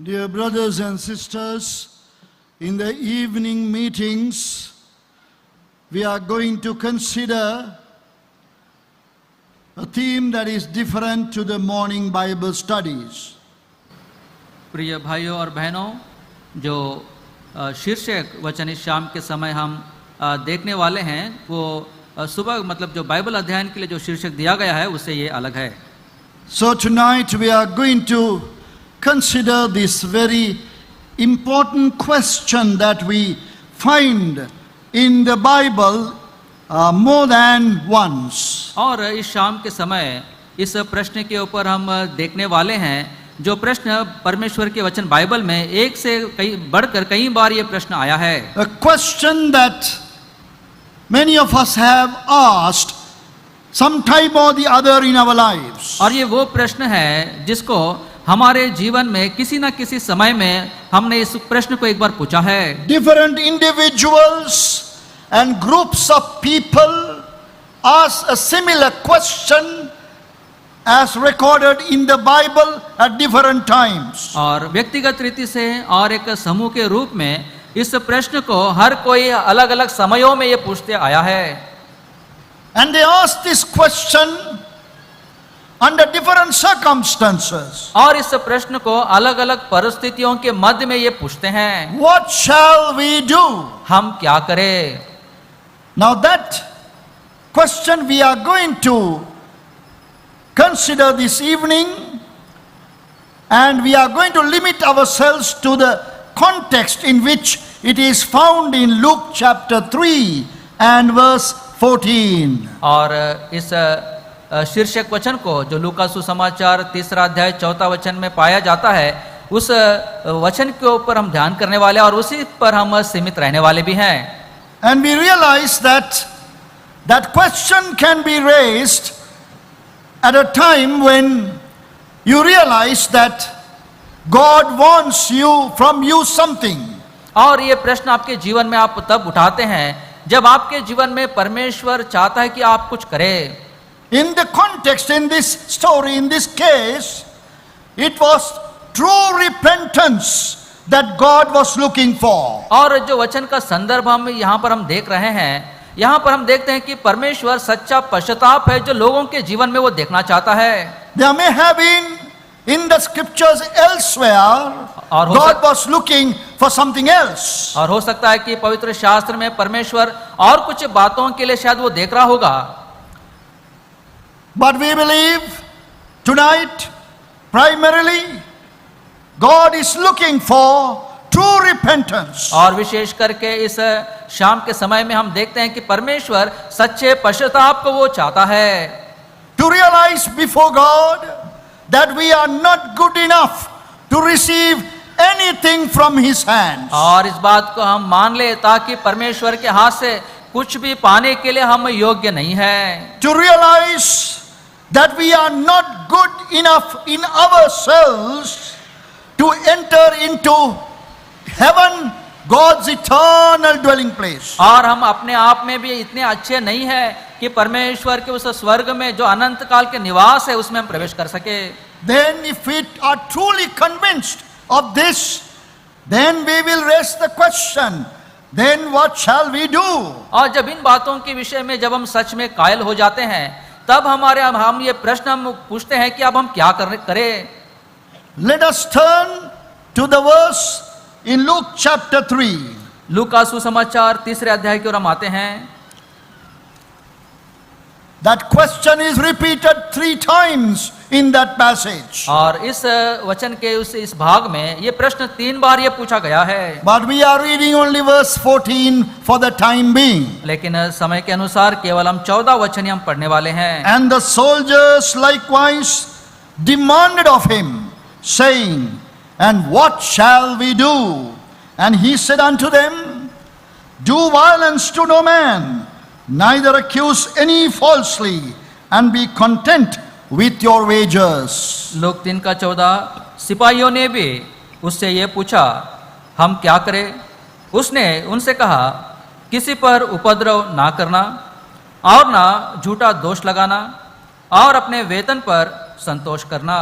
Dear brothers and sisters, in the evening meetings, we are going to consider a theme that is different to the morning Bible studies. प्रिय भाइयों और बहनों, जो शीर्षक वचन इस शाम के समय हम देखने वाले हैं वो सुबह मतलब जो बाइबल अध्ययन के लिए जो शीर्षक दिया गया है उससे ये अलग है. So tonight we are going to consider this very important question that we find in the Bible more than once. और इस शाम के समय इस प्रश्न के ऊपर हम देखने वाले हैं जो प्रश्न परमेश्वर के वचन बाइबल में एक से कई बढ़कर कई बार ये प्रश्न आया है. A question that many of us have asked some time or the other in our lives. और ये वो प्रश्न है जिसको हमारे जीवन में किसी न किसी समय में हमने इस प्रश्न को एक बार पूछा है. Different individuals and groups of people ask a similar question as recorded in the Bible at different times. और व्यक्तिगत रीति से और एक समूह के रूप में इस प्रश्न को हर कोई अलग अलग समयों में ये पूछते आया है. And they ask this question under different circumstances. और इस प्रश्न को अलग अलग परिस्थितियों के मध्य में ये पूछते हैं. What shall we do? हम क्या करें? Now that question we are going to consider this evening, and we are going to limit ourselves to the context in which it is found in Luke chapter 3 and verse 14. और इस शीर्षक वचन को जो लूका सुसमाचार 3 अध्याय 4 वचन में पाया जाता है उस वचन के ऊपर हम ध्यान करने वाले और उसी पर हम सीमित रहने वाले भी हैं. And we realize that that question can be raised at a time when you realize that God wants you from you something. और ये प्रश्न आपके जीवन में आप तब उठाते हैं जब आपके जीवन में परमेश्वर चाहता है कि आप कुछ करें. In the context, in this story, in this case, it was true repentance that God was looking for. और जो वचन का संदर्भ हम यहाँ पर हम देख रहे हैं, यहाँ पर हम देखते हैं कि परमेश्वर सच्चा पश्चाताप है जो लोगों के जीवन में वो देखना चाहता है. There may have been in the scriptures elsewhere, God was looking for something else. और हो सकता है कि पवित्र शास्त्र में परमेश्वर और कुछ बातों के लिए शायद वो देख रहा होगा. But we believe tonight, primarily, God is looking for true repentance. और विशेष करके इस शाम के समय में हम देखते हैं कि परमेश्वर सच्चे पश्चाताप को वो चाहता है. To realize before God that we are not good enough to receive anything from His hands. और इस बात को हम मान ले ताकि परमेश्वर के हाथ से कुछ भी पाने के लिए हम योग्य नहीं हैं. To realize that we are not good enough in ourselves to enter into heaven, God's eternal dwelling place. और हम अपने आप में भी इतने अच्छे नहीं हैं कि परमेश्वर के उस स्वर्ग में जो अनंत काल के निवास है उसमें हम प्रवेश कर सके. Then if we are truly convinced of this, then we will raise the question, then what shall we do? और जब इन बातों के विषय में जब हम सच में कायल हो जाते हैं तब हम ये प्रश्न हम पूछते हैं कि अब हम क्या करें. Let us turn to the verse in Luke chapter 3. लूका सुसमाचार 3 अध्याय की ओर हम आते हैं. That question is repeated 3 times in that passage. और इस वचन के इस भाग में ये प्रश्न 3 बार ये पूछा गया है. But we are reading only verse 14 for the time being. लेकिन समय के अनुसार केवल हम 14 वचन ही हम पढ़ने वाले हैं. And the soldiers likewise demanded of him, saying, And what shall we do? And he said unto them, Do violence to no man, neither accuse any falsely, and be content with your wages. लोक 3 का 14. सिपाहियों ने भी उससे ये पूछा, हम क्या करें? उसने उनसे कहा, किसी पर उपद्रव ना करना और ना झूठा दोष लगाना और अपने वेतन पर संतोष करना.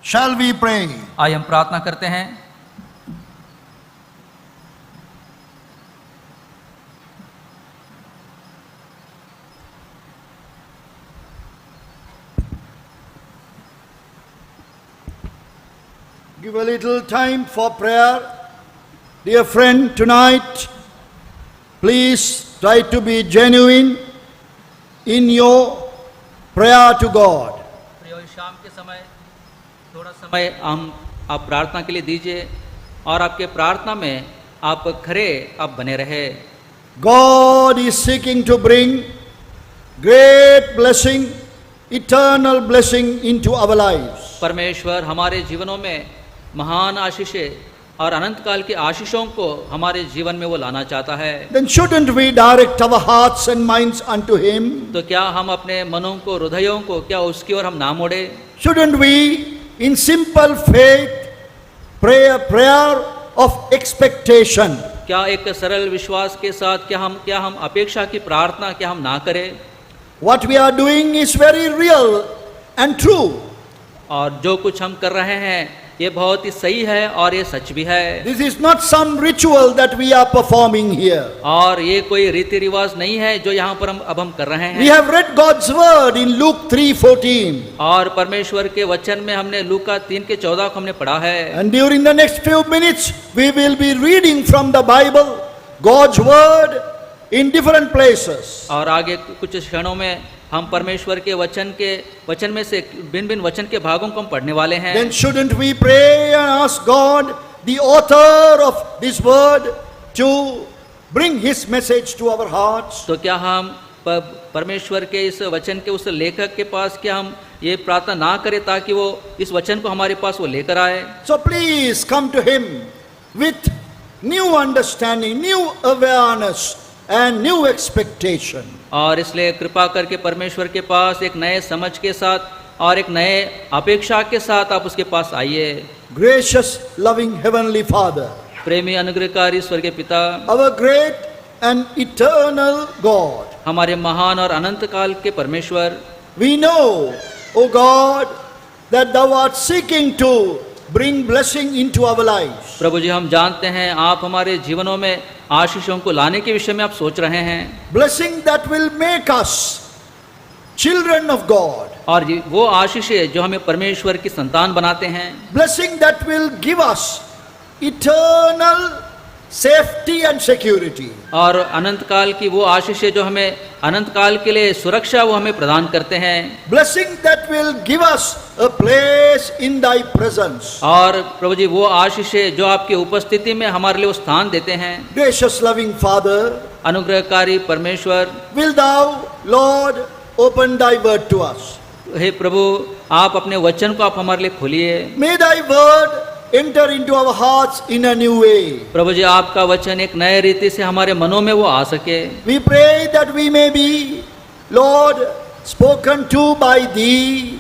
Shall we pray? आइए हम प्रार्थना करते हैं। Give a little time for prayer. Dear friend, tonight, please try to be genuine in your prayer to God. प्रियो, इस शाम के समय थोड़ा समय आप प्रार्थना के लिए दीजिए और आपके प्रार्थना में आप खरे आप बने रहे। God is seeking to bring great blessing, eternal blessing into our lives. परमेश्वर हमारे जीवनों में महान आशीषें और अनंत काल की आशीषों को हमारे जीवन में वो लाना चाहता है। Then shouldn't we direct our hearts and minds unto Him? तो क्या हम अपने मनों को, हृदयों को क्या उसकी ओर हम ना मोड़े? Shouldn't we, in simple faith, pray a prayer of expectation? क्या एक सरल विश्वास के साथ क्या हम अपेक्षा की प्रार्थना क्या हम ना करें? What we are doing is very real and true. और जो कुछ हम कर रहे हैं ये बहुत ही सही है और ये सच भी है। This is not some ritual that we are performing here. और ये कोई रीति रिवाज नहीं है जो यहाँ पर हम कर रहे We हैं। have read God's word in Luke 3:14. और परमेश्वर के वचन में हमने लूका 3:14 को हमने पढ़ा है। And during the next few minutes, we will be reading from the Bible, God's word in different places. और आगे कुछ क्षणों में हम परमेश्वर के वचन में से भिन्न वचन के भागों को हम पढ़ने वाले हैं। Then shouldn't we pray and ask God, the author of this word, to bring His message to our hearts? तो क्या हम परमेश्वर के इस वचन के उस लेखक के पास क्या हम ये प्रार्थना ना करें ताकि वो इस वचन को हमारे पास वो लेकर आए? So please come to Him with new understanding, new awareness and new expectation. और इसलिए कृपा करके परमेश्वर के पास एक नए समझ के साथ और एक नए अपेक्षा के साथ आप उसके पास आइए। Gracious, loving Heavenly Father, प्रेमी अनुग्रहकारी स्वर्गीय पिता, our great and eternal God, हमारे महान और अनंत काल के परमेश्वर, we know, O God, that Thou art seeking to bring blessing into our lives. प्रभु जी हम जानते हैं आप हमारे जीवनों में आशीषों को लाने के विषय में आप सोच रहे हैं। Blessing that will make us children of God. और वो आशीषें जो हमें परमेश्वर की संतान बनाते हैं। Blessing that will give us eternal safety and security. और अनंत काल की वो आशीषें जो हमें अनंत काल के लिए सुरक्षा वो हमें प्रदान करते हैं। Blessing that will give us a place in Thy presence. और प्रभु जी वो आशीषें जो आपकी उपस्थिति में हमारे लिए वो स्थान देते हैं। Gracious, loving Father, अनुग्रहकारी परमेश्वर, will Thou, Lord, open Thy word to us. हे प्रभु आप अपने वचन को आप हमारे लिए खोलिए। May Thy word enter into our hearts in a new way. प्रभु जी आपका वचन एक नए रीति से हमारे मनों में वो आ सके। We pray that we may be, Lord, spoken to by Thee.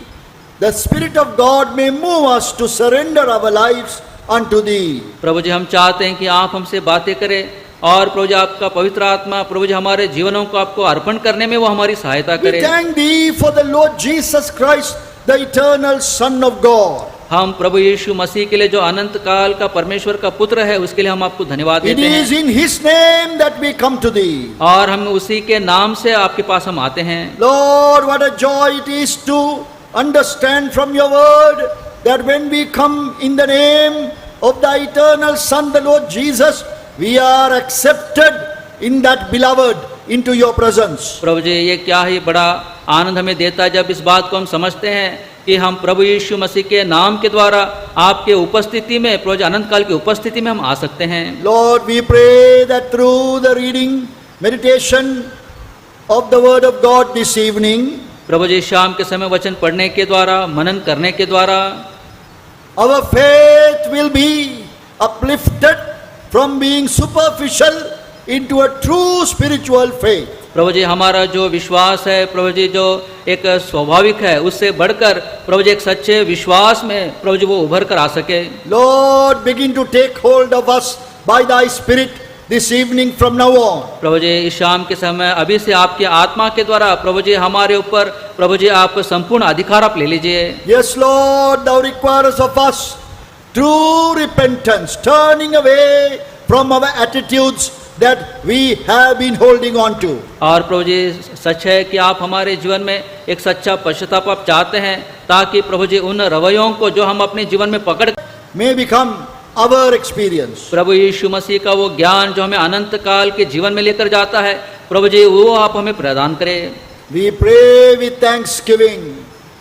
The Spirit of God may move us to surrender our lives unto Thee. प्रभु जी हम चाहते हैं कि आप हमसे बातें करें और प्रभु जी आपका पवित्र आत्मा प्रभु जी हमारे जीवनों को आपको अर्पण करने में वो हमारी सहायता We करे। thank Thee for the Lord Jesus Christ, the eternal Son of God. हम प्रभु यीशु मसीह के लिए जो अनंत काल का परमेश्वर का पुत्र है उसके लिए हम आपको धन्यवाद It देते is हैं। in His name that we come to Thee. और हम उसी के नाम से आपके पास हम आते हैं। Lord, what a joy it is to understand from Your word that when we come in the name of the eternal Son, the Lord Jesus, we are accepted in that beloved into Your presence. प्रभु जी ये क्या ही बड़ा आनंद हमें देता है जब इस बात को हम समझते हैं कि हम प्रभु यीशु मसीह के नाम के द्वारा आपके उपस्थिति में प्रभु जी अनंत काल की उपस्थिति में हम आ सकते हैं। Lord, we pray that through the reading, meditation of the word of God this evening, प्रभु जी शाम के समय वचन पढ़ने के द्वारा मनन करने के द्वारा our faith will be uplifted from being superficial into a true spiritual faith. प्रभु जी हमारा जो विश्वास है प्रभु जी जो एक स्वाभाविक है उससे बढ़कर प्रभु जी एक सच्चे विश्वास में प्रभु जी वो उभर कर आ सके। Lord, begin to take hold of us by Thy Spirit this evening from now on. प्रभु जी इस शाम के समय अभी से आपकी आत्मा के द्वारा प्रभु जी हमारे ऊपर प्रभु जी आप संपूर्ण अधिकार आप ले लीजिए। Yes, Lord, thou requirest of us true repentance, turning away from our attitudes that we have been holding on to. और प्रभु जी सच है कि आप हमारे जीवन में एक सच्चा पश्चाताप आप चाहते हैं, ताकि प्रभु जी उन रवैयों को जो हम अपने जीवन में पकड़ May become our experience. प्रभु यीशु मसीह का वो ज्ञान जो हमें अनंत काल के जीवन में लेकर जाता है, प्रभु जी वो आप हमें प्रदान करें। We pray with thanksgiving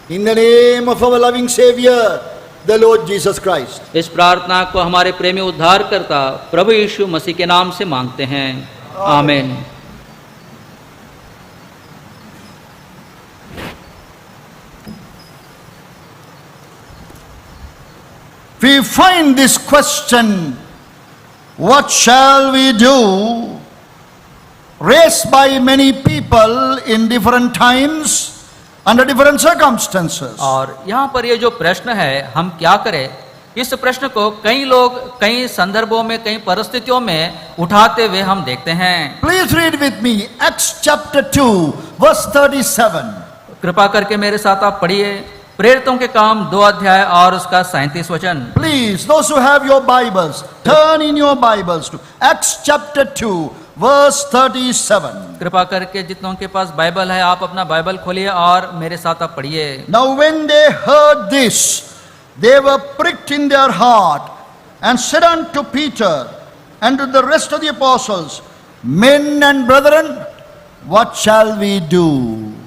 in the name of our loving Savior, the Lord Jesus Christ. इस प्रार्थना को हमारे प्रेमी उद्धारकर्ता प्रभु यीशु मसीह के नाम से मांगते हैं, आमीन। We find this question, what shall we do, raised by many people in different times, under different circumstances. और यहाँ पर ये जो प्रश्न है हम क्या करें, इस प्रश्न को कई लोग कई संदर्भों में कई परिस्थितियों में उठाते हुए हम देखते हैं। Please read with me Acts chapter 2 verse 37. कृपा करके मेरे साथ आप पढ़िए प्रेरितों के काम 2 अध्याय और उसका 37 वचन। Please, those who have your Bibles, turn in your Bibles to Acts chapter 2 verse 37. कृपा करके जितनों के पास बाइबल है आप अपना बाइबल खोलिए और मेरे साथ आप पढ़िए। Now when they heard this, they were pricked in their heart and said unto Peter and to the rest of the apostles, Men and brethren, what shall we do?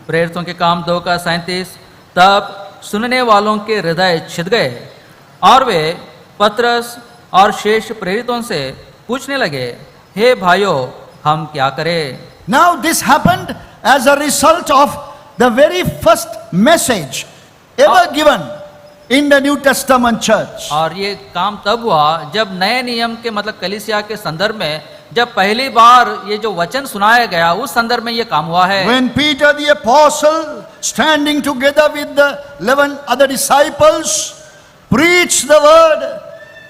प्रेरितों के काम 2 का 37। तब सुनने वालों के हृदय छिद गए और वे पतरस और शेष प्रेरितों से पूछने लगे, हे भाइयों हम क्या करें? Now this happened as a result of the very first message ever given in the New Testament church. और ये काम तब हुआ जब नए नियम के मतलब कलीसिया के संदर्भ में जब पहली बार ये जो वचन सुनाया गया उस संदर्भ में ये काम हुआ है। When Peter the apostle, standing together with the 11 other disciples, preached the word,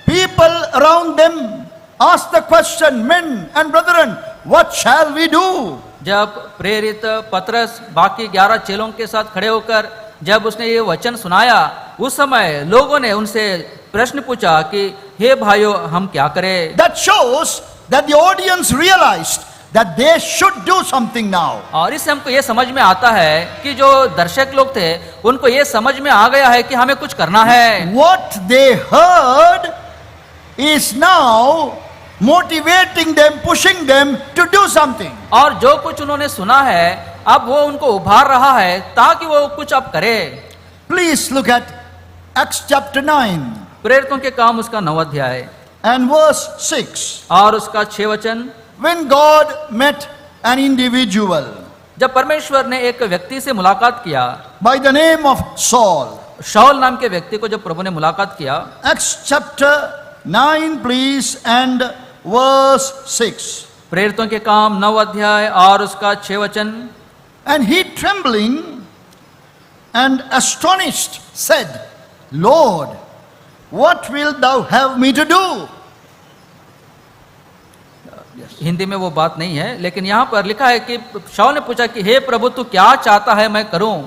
people around them asked the question, Men and brethren, what shall we do? जब प्रेरित पतरस बाकी 11 चेलों के साथ खड़े होकर जब उसने ये वचन सुनाया उस समय लोगों ने उनसे प्रश्न पूछा कि हे भाइयों हम क्या करें? That shows that the audience realized that they should do something now. और इससे हमको ये समझ में आता है कि जो दर्शक लोग थे उनको ये समझ में आ गया है कि हमें कुछ करना है। What they heard is now motivating them, pushing them to do something. और जो कुछ उन्होंने सुना है अब वो उनको उभार रहा है ताकि वो कुछ अब करे। Please look at Acts chapter 9 प्रेरितों के काम उसका 9 अध्याय and verse 6. और उसका 6 वचन। When God met an individual जब परमेश्वर ने एक व्यक्ति से मुलाकात किया by the name of Saul. शाऊल नाम के व्यक्ति को जब प्रभु ने मुलाकात किया। Acts chapter 9 please and verse 6. प्रेरितों के काम 9 अध्याय और उसका 6 वचन। And he trembling and astonished said, Lord, what wilt thou have me to do? Hindi में वो बात नहीं है लेकिन यहाँ पर लिखा है कि शाऊल ने पूछा कि हे प्रभु तू क्या चाहता है मैं करूं?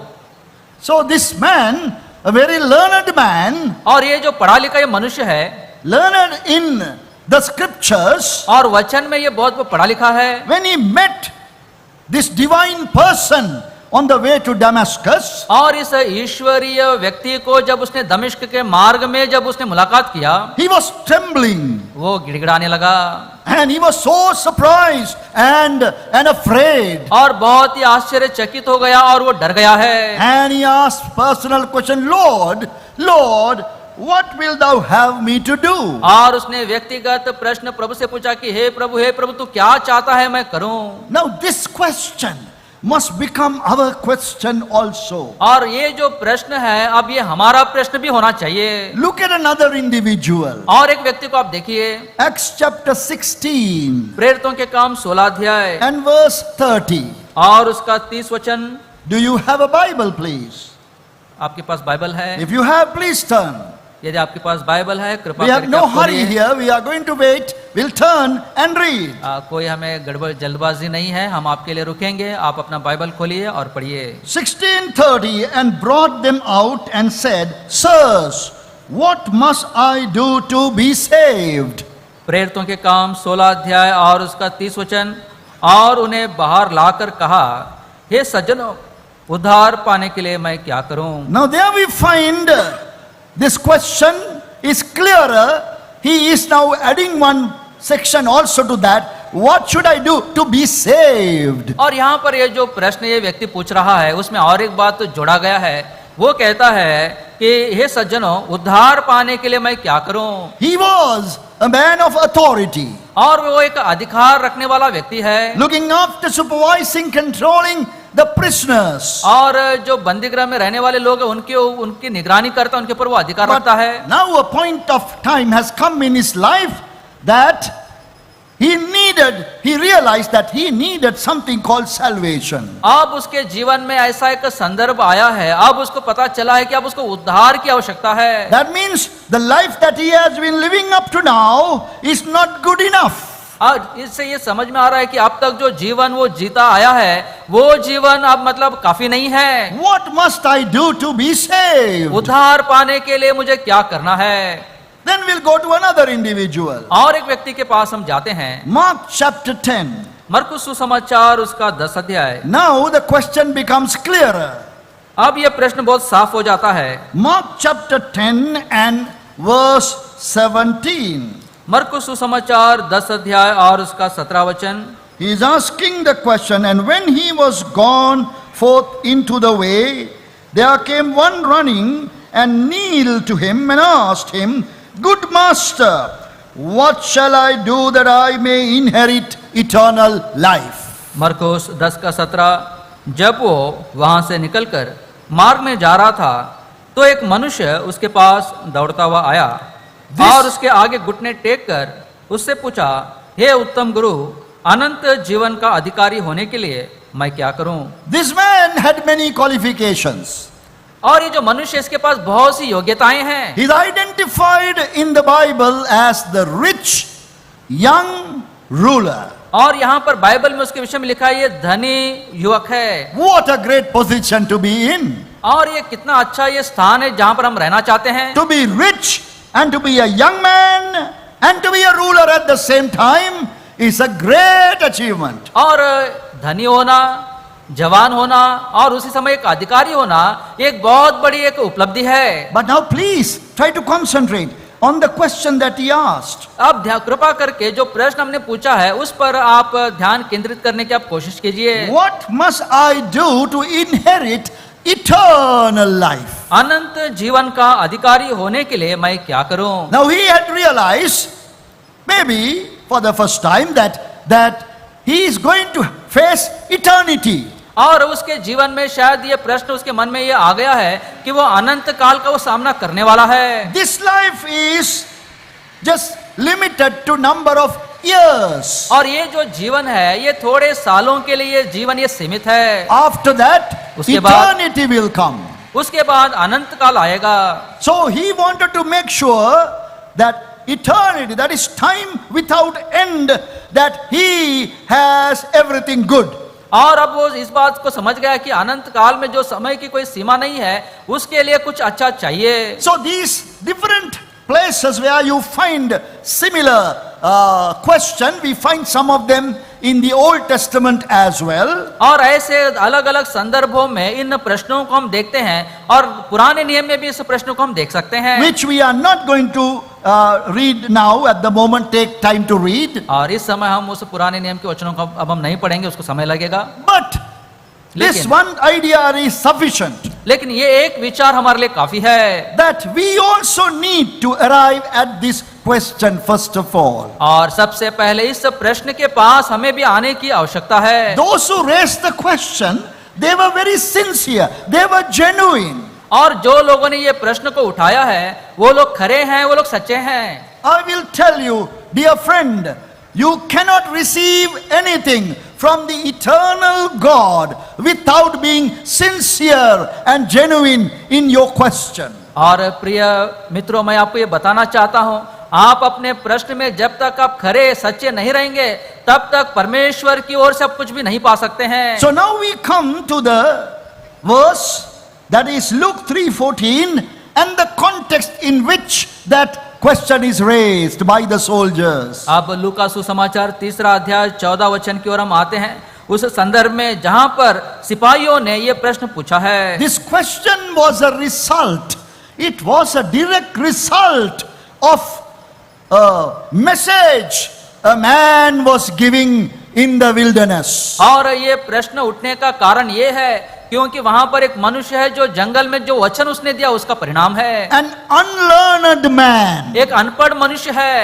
So this man, a very learned man, और ये जो पढ़ा लिखा ये मनुष्य है, learned in the scriptures, और वचन में ये बहुत पढ़ा लिखा है। when he met this divine person on the way to Damascus, और इस ईश्वरीय व्यक्ति को जब उसने दमिश्क के मार्ग में जब उसने मुलाकात किया he was trembling वो गिड़गिड़ाने लगा and he was so surprised and afraid. और बहुत ही आश्चर्यचकित हो गया और वो डर गया है। And he asked personal question, Lord, Lord, what will thou have me to do? और उसने व्यक्तिगत प्रश्न प्रभु से पूछा कि हे प्रभु तू क्या चाहता है मैं करूं? Now this question must become our question also. और ये जो प्रश्न है अब ये हमारा प्रश्न भी होना चाहिए। Look at another individual. और एक व्यक्ति को आप देखिए Acts chapter 16 प्रेरितों के काम 16 अध्याय and verse 30. और उसका 30 वचन। Do you have a Bible, please? आपके पास बाइबल है? If you have, please turn. यदि आपके पास बाइबल है कृपा We have करके no आप hurry खोलिए। here. We are going to wait we'll turn and read. कोई हमें गड़बड़ जल्दबाजी नहीं है, हम आपके लिए रुकेंगे। आप अपना बाइबल खोलिए और पढ़िए। 16:30, and brought them out and said, Sirs, what must I do to be saved? प्रेरितों के काम 16 अध्याय और उसका 30 वचन। और उन्हें बाहर लाकर कहा, हे सज्जनों, उद्धार पाने के लिए मैं क्या करूं? Now there we find this question is clearer. He is now adding one section also to that. What should I do to be saved? और यहाँ पर ये जो प्रश्न ये व्यक्ति पूछ रहा है, उसमें और एक बात तो जोड़ा गया है। वो कहता है कि हे सज्जनों, उद्धार पाने के लिए मैं क्या करूं? He was a man of authority, और वो एक अधिकार रखने वाला व्यक्ति है, looking after, supervising, controlling the prisoners. और जो बंदीगृह में रहने वाले लोग हैं उनकी निगरानी करता है, उनके ऊपर वो अधिकार रखता है। Now a point of time has come in his life that he realized that he needed something called salvation. अब उसके जीवन में ऐसा एक संदर्भ आया है, अब उसको पता चला है कि अब उसको उद्धार की आवश्यकता है। That means the life that he has been living up to now is not good enough. और इससे ये समझ में आ रहा है कि अब तक जो जीवन वो जीता आया है, वो जीवन अब मतलब काफी नहीं है। What must I do to be saved? उद्धार पाने के लिए मुझे क्या करना है? Then we'll go to another individual. और एक व्यक्ति के पास हम जाते हैं। Mark chapter 10. मरकुस सुसमाचार उसका 10 अध्याय। Now the question becomes clearer. अब ये प्रश्न बहुत साफ हो जाता है। Mark chapter 10 and verse 17. मरकुस सुसमाचार 10 अध्याय और उसका 17 वचन। He is asking the question, and when he was gone forth into the way, there came one running and kneeled to him and asked him, Good master, what shall I do that I may inherit eternal life? मरकुस 10 का 17। जब वो वहां से निकलकर मार्ग में जा रहा था, तो एक मनुष्य उसके पास दौड़ता हुआ आया और उसके आगे घुटने टेक कर उससे पूछा, हे उत्तम गुरु, अनंत जीवन का अधिकारी होने के लिए मैं क्या करूं? This man had many qualifications. और ये जो मनुष्य, इसके पास बहुत सी योग्यताएं हैं। He is identified in the Bible as the rich young ruler. और यहाँ पर बाइबल में उसके विषय में लिखा है, ये धनी युवक है। What a great position to be in. और ये कितना अच्छा ये स्थान है जहां पर हम रहना चाहते हैं। To be rich and to be a young man and to be a ruler at the same time is a great achievement. और धनी होना, जवान होना और उसी समय एक अधिकारी होना एक बहुत बड़ी एक उपलब्धि है। But now please try to concentrate on the question that he asked. अब कृपा करके जो प्रश्न हमने पूछा है उस पर आप ध्यान केंद्रित करने की आप कोशिश कीजिए। What must I do to inherit eternal life? अनंत जीवन का अधिकारी होने के लिए मैं क्या करूं? Now he had realized, maybe for the first time, that he is going to face eternity. और उसके जीवन में शायद ये प्रश्न उसके मन में ये आ गया है कि वो अनंत काल का वो सामना करने वाला है। This life is just limited to number of years. और ये जो जीवन है ये थोड़े सालों के लिए जीवन ये सीमित है। After that, उसके बाद- eternity will come. उसके बाद अनंत काल आएगा। So he wanted to make sure that eternity, that is time without end, that he has everything good. और अब वो इस बात को समझ गया कि अनंत काल में जो समय की कोई सीमा नहीं है, उसके लिए कुछ अच्छा चाहिए। So these different places where you find similar question, we find some of them in the Old Testament as well. और ऐसे अलग अलग संदर्भों में इन प्रश्नों को हम देखते हैं और पुराने नियम में भी इस प्रश्नों को हम देख सकते हैं, Which we are not going to read now at the moment, take time to read. और इस समय हम उस पुराने नियम के वचनों को अब हम नहीं पढ़ेंगे, उसको समय लगेगा। But this लेकिन- one idea is sufficient, लेकिन ये एक विचार हमारे लिए काफी है। that we also need to arrive at this question first of all. और सबसे पहले इस प्रश्न के पास हमें भी आने की आवश्यकता है। Those who raised the question, they were very sincere, they were genuine. और जो लोगों ने ये प्रश्न को उठाया है वो लोग खरे हैं, वो लोग सच्चे हैं। I will tell you, dear friend, you cannot receive anything from the eternal God without being sincere and genuine in your question. और प्रिय मित्रों, मैं आपको ये बताना चाहता हूं, आप अपने प्रश्न में जब तक आप खरे सच्चे नहीं रहेंगे तब तक परमेश्वर की ओर से आप कुछ भी नहीं पा सकते हैं। So now we come to the verse that is Luke 3:14 and the context in which that question is raised by the soldiers. अब लूका सुसमाचार 3 अध्याय 14 वचन की ओर हम आते हैं, उस संदर्भ में जहां पर सिपाहियों ने ये प्रश्न पूछा है। This question was a result. It was a direct result of a message a man was giving in the wilderness. और ये प्रश्न उठने का कारण ये है क्योंकि वहां पर एक मनुष्य है जो जंगल में जो वचन उसने दिया उसका परिणाम है। An unlearned man, एक अनपढ़ मनुष्य है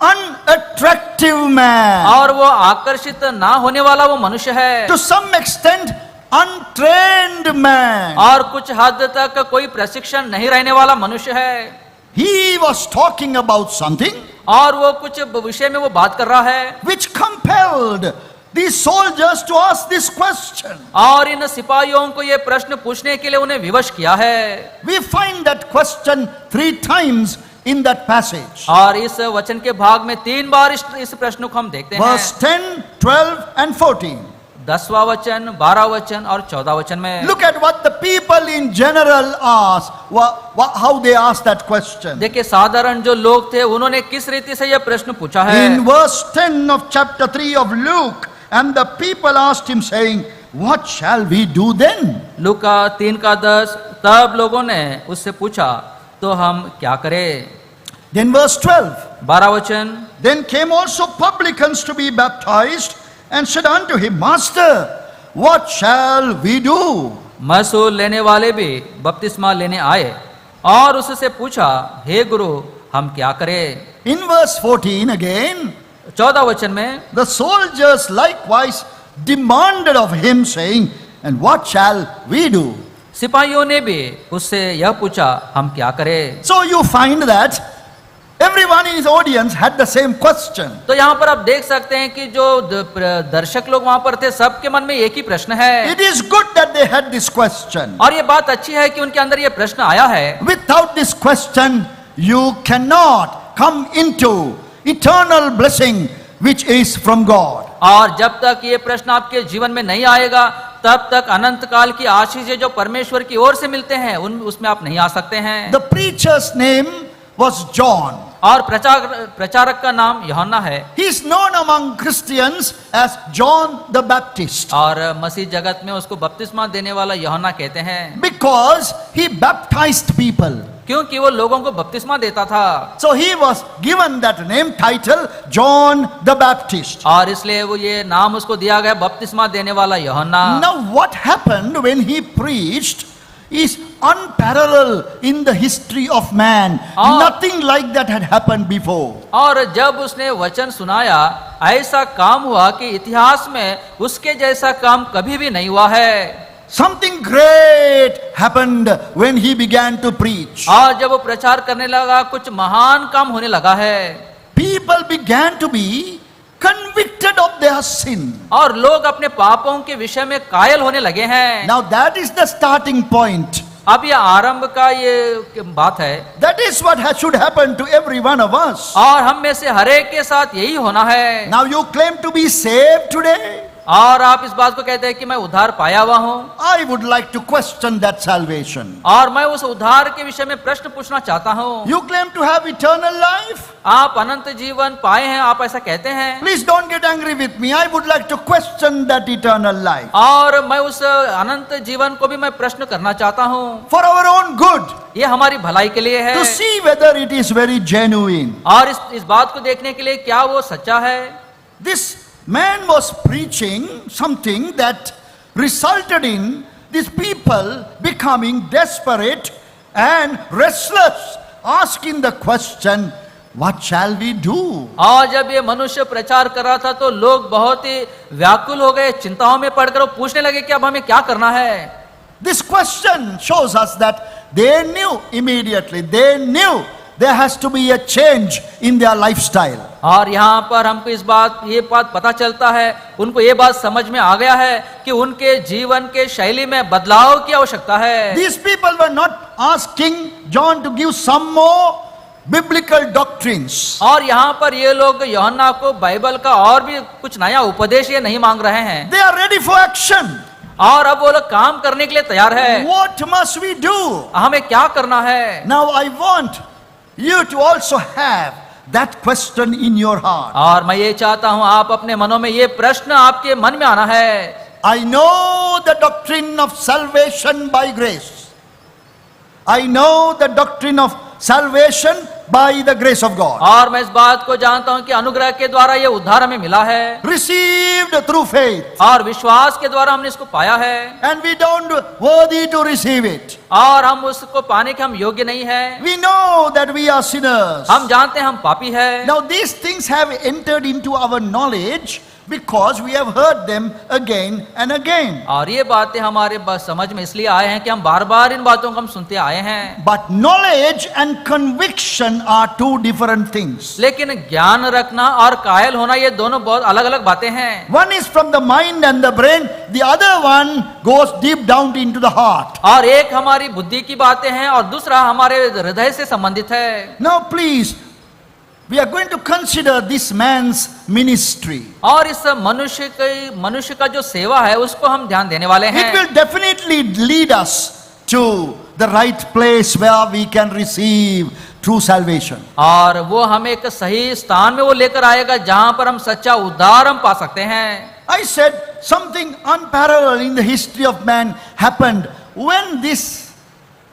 unattractive man, और वो आकर्षित ना होने वाला वो मनुष्य है, to some extent untrained man. और कुछ हद तक कोई प्रशिक्षण नहीं रहने वाला मनुष्य है। He was talking about something और वो कुछ विषय में वो बात कर रहा है which compelled these soldiers to ask this question. और इन सिपाहियों को ये प्रश्न पूछने के लिए उन्हें विवश किया है। We find that question 3 times in that passage. और इस वचन के भाग में 3 बार इस प्रश्न को हम देखते हैं। Verse 10, 12 and 14. 10वां वचन, 12 वचन और 14 वचन में Look at what the people in general ask, how they ask that question. देखिए साधारण जो लोग थे उन्होंने किस रीति से यह प्रश्न पूछा है। In verse 10 of chapter 3 of Luke, and the people asked him saying, what shall we do then? लूका 3:10, तब लोगों ने उससे पूछा तो हम क्या करें। Then verse 12. 12 वचन, Then came also publicans to be baptized and said unto him, Master, what shall we do? महसूल लेने वाले भी बपतिस्मा लेने आए और उससे पूछा, हे गुरु हम क्या करें। In verse 14 again, 14 वचन में the soldiers likewise demanded of him, saying, and what shall we do? सिपाहियों ने भी उससे यह पूछा, हम क्या करें। So you find that everyone in his audience had the same question. तो यहाँ पर आप देख सकते हैं कि जो दर्शक लोग वहां पर थे सबके मन में एक ही प्रश्न है। It is good that they had this question. और ये बात अच्छी है कि उनके अंदर ये प्रश्न आया है। Without this question, you cannot come into eternal blessing which is from God. और जब तक ये प्रश्न आपके जीवन में नहीं आएगा तब तक अनंत काल की आशीष जो परमेश्वर की ओर से मिलते हैं उसमें आप नहीं आ सकते हैं। The preacher's name was John. और प्रचारक का नाम यूहन्ना है। He is known among Christians as John the Baptist और मसीह जगत में उसको बपतिस्मा देने वाला यूहन्ना कहते हैं because he baptized people. क्योंकि वो लोगों को बपतिस्मा देता था। So he was given that name title John the Baptist. और इसलिए वो ये नाम उसको दिया गया बपतिस्मा देने वाला यूहन्ना। Now what happened when he preached is unparalleled in the history of man. Nothing like that had happened before. और जब उसने वचन सुनाया ऐसा काम हुआ कि इतिहास में उसके जैसा काम कभी भी नहीं हुआ है। Something great happened when he began to preach. और जब वो प्रचार करने लगा कुछ महान काम होने लगा है। People began to be convicted of their sin. और लोग अपने पापों के विषय में कायल होने लगे हैं। Now that is the starting point. अब ये आरंभ का ये बात है। That is what should happen to every one of us. और हम में से हर एक के साथ यही होना है। Now you claim to be saved today. और आप इस बात को कहते हैं कि मैं उद्धार पाया हुआ हूँ। I would like to question that salvation. और मैं उस उद्धार के विषय में प्रश्न पूछना चाहता हूँ। You claim to have eternal life. आप अनंत जीवन पाए हैं, आप ऐसा कहते हैं। Please don't get angry with me. I would like to question that eternal life. और मैं उस अनंत जीवन को भी मैं प्रश्न करना चाहता हूँ। For our own good. ये हमारी भलाई के लिए है। To see whether it is very genuine. और इस बात को देखने के लिए क्या वो सच्चा है। This man was preaching something that resulted in these people becoming desperate and restless, asking the question, what shall we do? और जब ये मनुष्य प्रचार कर रहा था तो लोग बहुत ही व्याकुल हो गए, चिंताओं में पड़कर वो पूछने लगे कि अब हमें क्या करना है। This question shows us that they knew immediately, they knew there has to be a change in their lifestyle. और यहाँ पर हमको ये बात पता चलता है, उनको ये बात समझ में आ गया है कि उनके जीवन के शैली में बदलाव की आवश्यकता है। These people were not asking John to give some more biblical doctrines. और यहाँ पर ये लोग यूहन्ना को बाइबल का और भी कुछ नया उपदेश ये नहीं मांग रहे हैं, They are ready for action. और अब वो लोग काम करने के लिए तैयार है। What must we do? हमें क्या करना है? Now I want you to also have that question in your heart. और मैं ये चाहता हूं आप अपने मनों में ये प्रश्न आपके मन में आना है। I know the doctrine of salvation by grace. I know the doctrine of salvation by the grace of God. और मैं इस बात को जानता हूं कि अनुग्रह के द्वारा ये उद्धार हमें मिला है, Received through faith. और विश्वास के द्वारा हमने इसको पाया है, And we don't worthy to receive it. और हम उसको पाने के हम योग्य नहीं है। We know that we are sinners. हम जानते हैं हम पापी है। Now these things have entered into our knowledge because we have heard them again and again. और ये बातें हमारे बस समझ में इसलिए आए हैं कि हम बार बार इन बातों को हम सुनते आए हैं। But knowledge and conviction are two different things. लेकिन ज्ञान रखना और कायल होना ये दोनों बहुत अलग अलग बातें हैं। One is from the mind and the brain, the other one goes deep down into the heart. और एक हमारी बुद्धि की बातें हैं और दूसरा हमारे हृदय से संबंधित है। Now please, we are going to consider this man's ministry. और इस मनुष्य का जो सेवा है उसको हम ध्यान देने वाले It हैं। will definitely lead us to the right place where we can receive true salvation. और वो हमें एक सही स्थान में वो लेकर आएगा जहां पर हम सच्चा उद्धार हम पा सकते हैं। I said something unparalleled in the history of man happened when this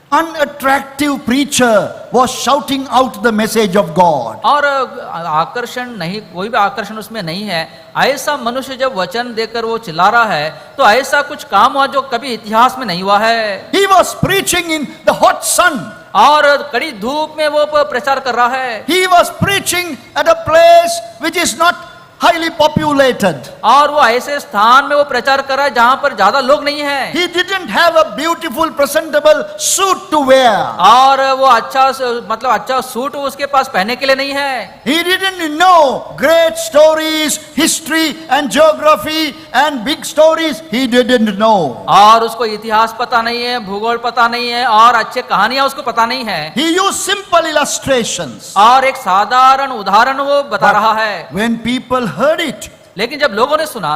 unattractive preacher was shouting out the message of God. और आकर्षण नहीं, कोई भी आकर्षण उसमें नहीं है। ऐसा मनुष्य जब वचन देकर वो चिल्ला रहा है तो ऐसा कुछ काम हुआ जो कभी इतिहास में नहीं हुआ है। He was preaching in the hot sun. और कड़ी धूप में वो प्रचार कर रहा है। He was preaching at a place which is not highly populated. और वो ऐसे स्थान में वो प्रचार कर रहा है जहां पर ज्यादा लोग नहीं है। He didn't have a beautiful presentable suit to wear. और वो अच्छा सूट उसके पास पहनने के लिए नहीं है। He didn't know great stories, history and geography and big stories. He didn't know. और उसको इतिहास पता नहीं है, भूगोल पता नहीं है, और अच्छे कहानियां उसको पता नहीं है। He used simple illustrations. और एक साधारण उदाहरण वो बता रहा है। When people heard it, लेकिन जब लोगों ने सुना,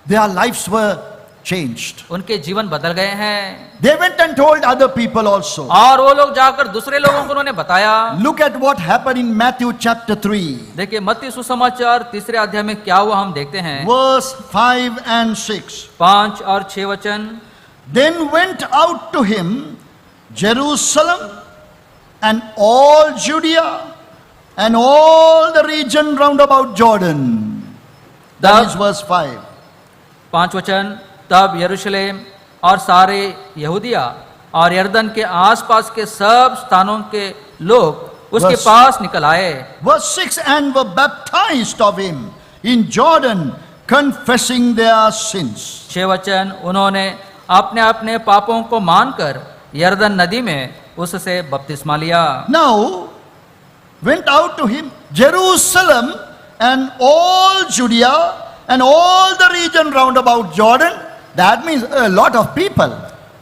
their lives were changed. उनके जीवन बदल गए हैं। They went and told other people also. और वो लोग जाकर दूसरे लोगों को उन्होंने बताया। Look at what happened in Matthew chapter 3, देखिए मत्ती सुसमाचार 3 अध्याय में क्या हुआ हम देखते हैं। verse 5 and 6. 5 और 6 वचन। Then went out to him Jerusalem and all Judea and all the region round about Jordan. That is verse 5. 5 वचन। तब यरूशलेम और सारे यहूदिया और यरदन के आसपास के सब स्थानों के लोग उसके बस। पास निकल आए। Verse 6, and were baptized of him in Jordan, confessing their sins. 6 वचन। उन्होंने अपने अपने पापों को मानकर यरदन नदी में उससे बपतिस्मा लिया। Now, went out to him Jerusalem and all Judea and all the region round about Jordan. That means a lot of people.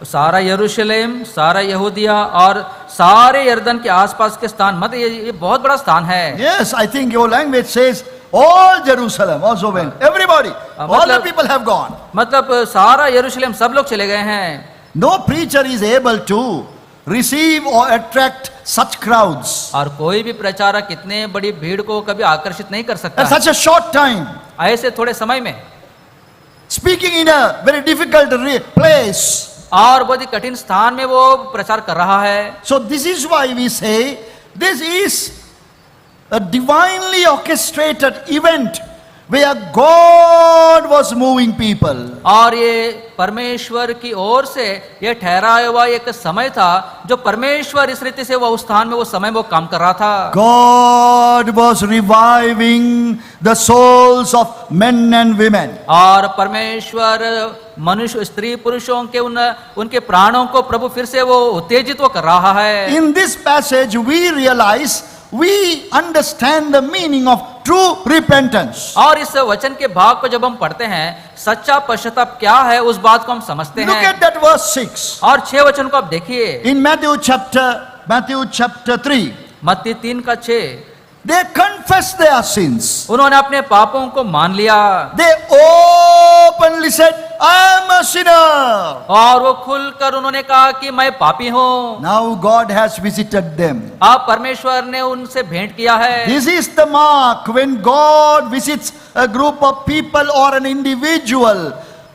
सारा यरूशलेम, सारा यहूदिया और सारे यरदन के आसपास के स्थान, मतलब ये बहुत बड़ा स्थान है। Yes, I think your language says all Jerusalem also went. Everybody, all the people have gone. मतलब सारा यरूशलेम सब लोग चले गए हैं। No preacher is able to receive or attract such crowds और कोई भी प्रचारक इतने बड़ी भीड़ को कभी आकर्षित नहीं कर सकता at such a short time, ऐसे थोड़े समय में, speaking in a very difficult place. और बहुत ही कठिन स्थान में वो प्रचार कर रहा है। So this is why we say this is a divinely orchestrated event where God was moving people. और ये परमेश्वर की ओर से ये ठहराया हुआ एक समय था जो परमेश्वर इस रीति से वो उस स्थान में वो समय वो काम कर रहा था। God was reviving the souls of men and women. और परमेश्वर मनुष्य, स्त्री पुरुषों के उनके प्राणों को प्रभु फिर से वो उत्तेजित वो कर रहा है। In this passage we realize, we understand the meaning of true repentance. और इस वचन के भाग को जब हम पढ़ते हैं, सच्चा पश्चाताप क्या है उस बात को हम समझते Look हैं। at that verse 6. और 6 वचन को आप देखिए। In Matthew chapter 3, मत्ती 3:6 They confessed their sins. उन्होंने अपने पापों को मान लिया They openly said, I am a sinner. और वो खुलकर उन्होंने कहा कि मैं पापी हूँ। Now God has visited them. अब परमेश्वर ने उनसे भेंट किया है। This is the mark when God visits a group of people or an individual.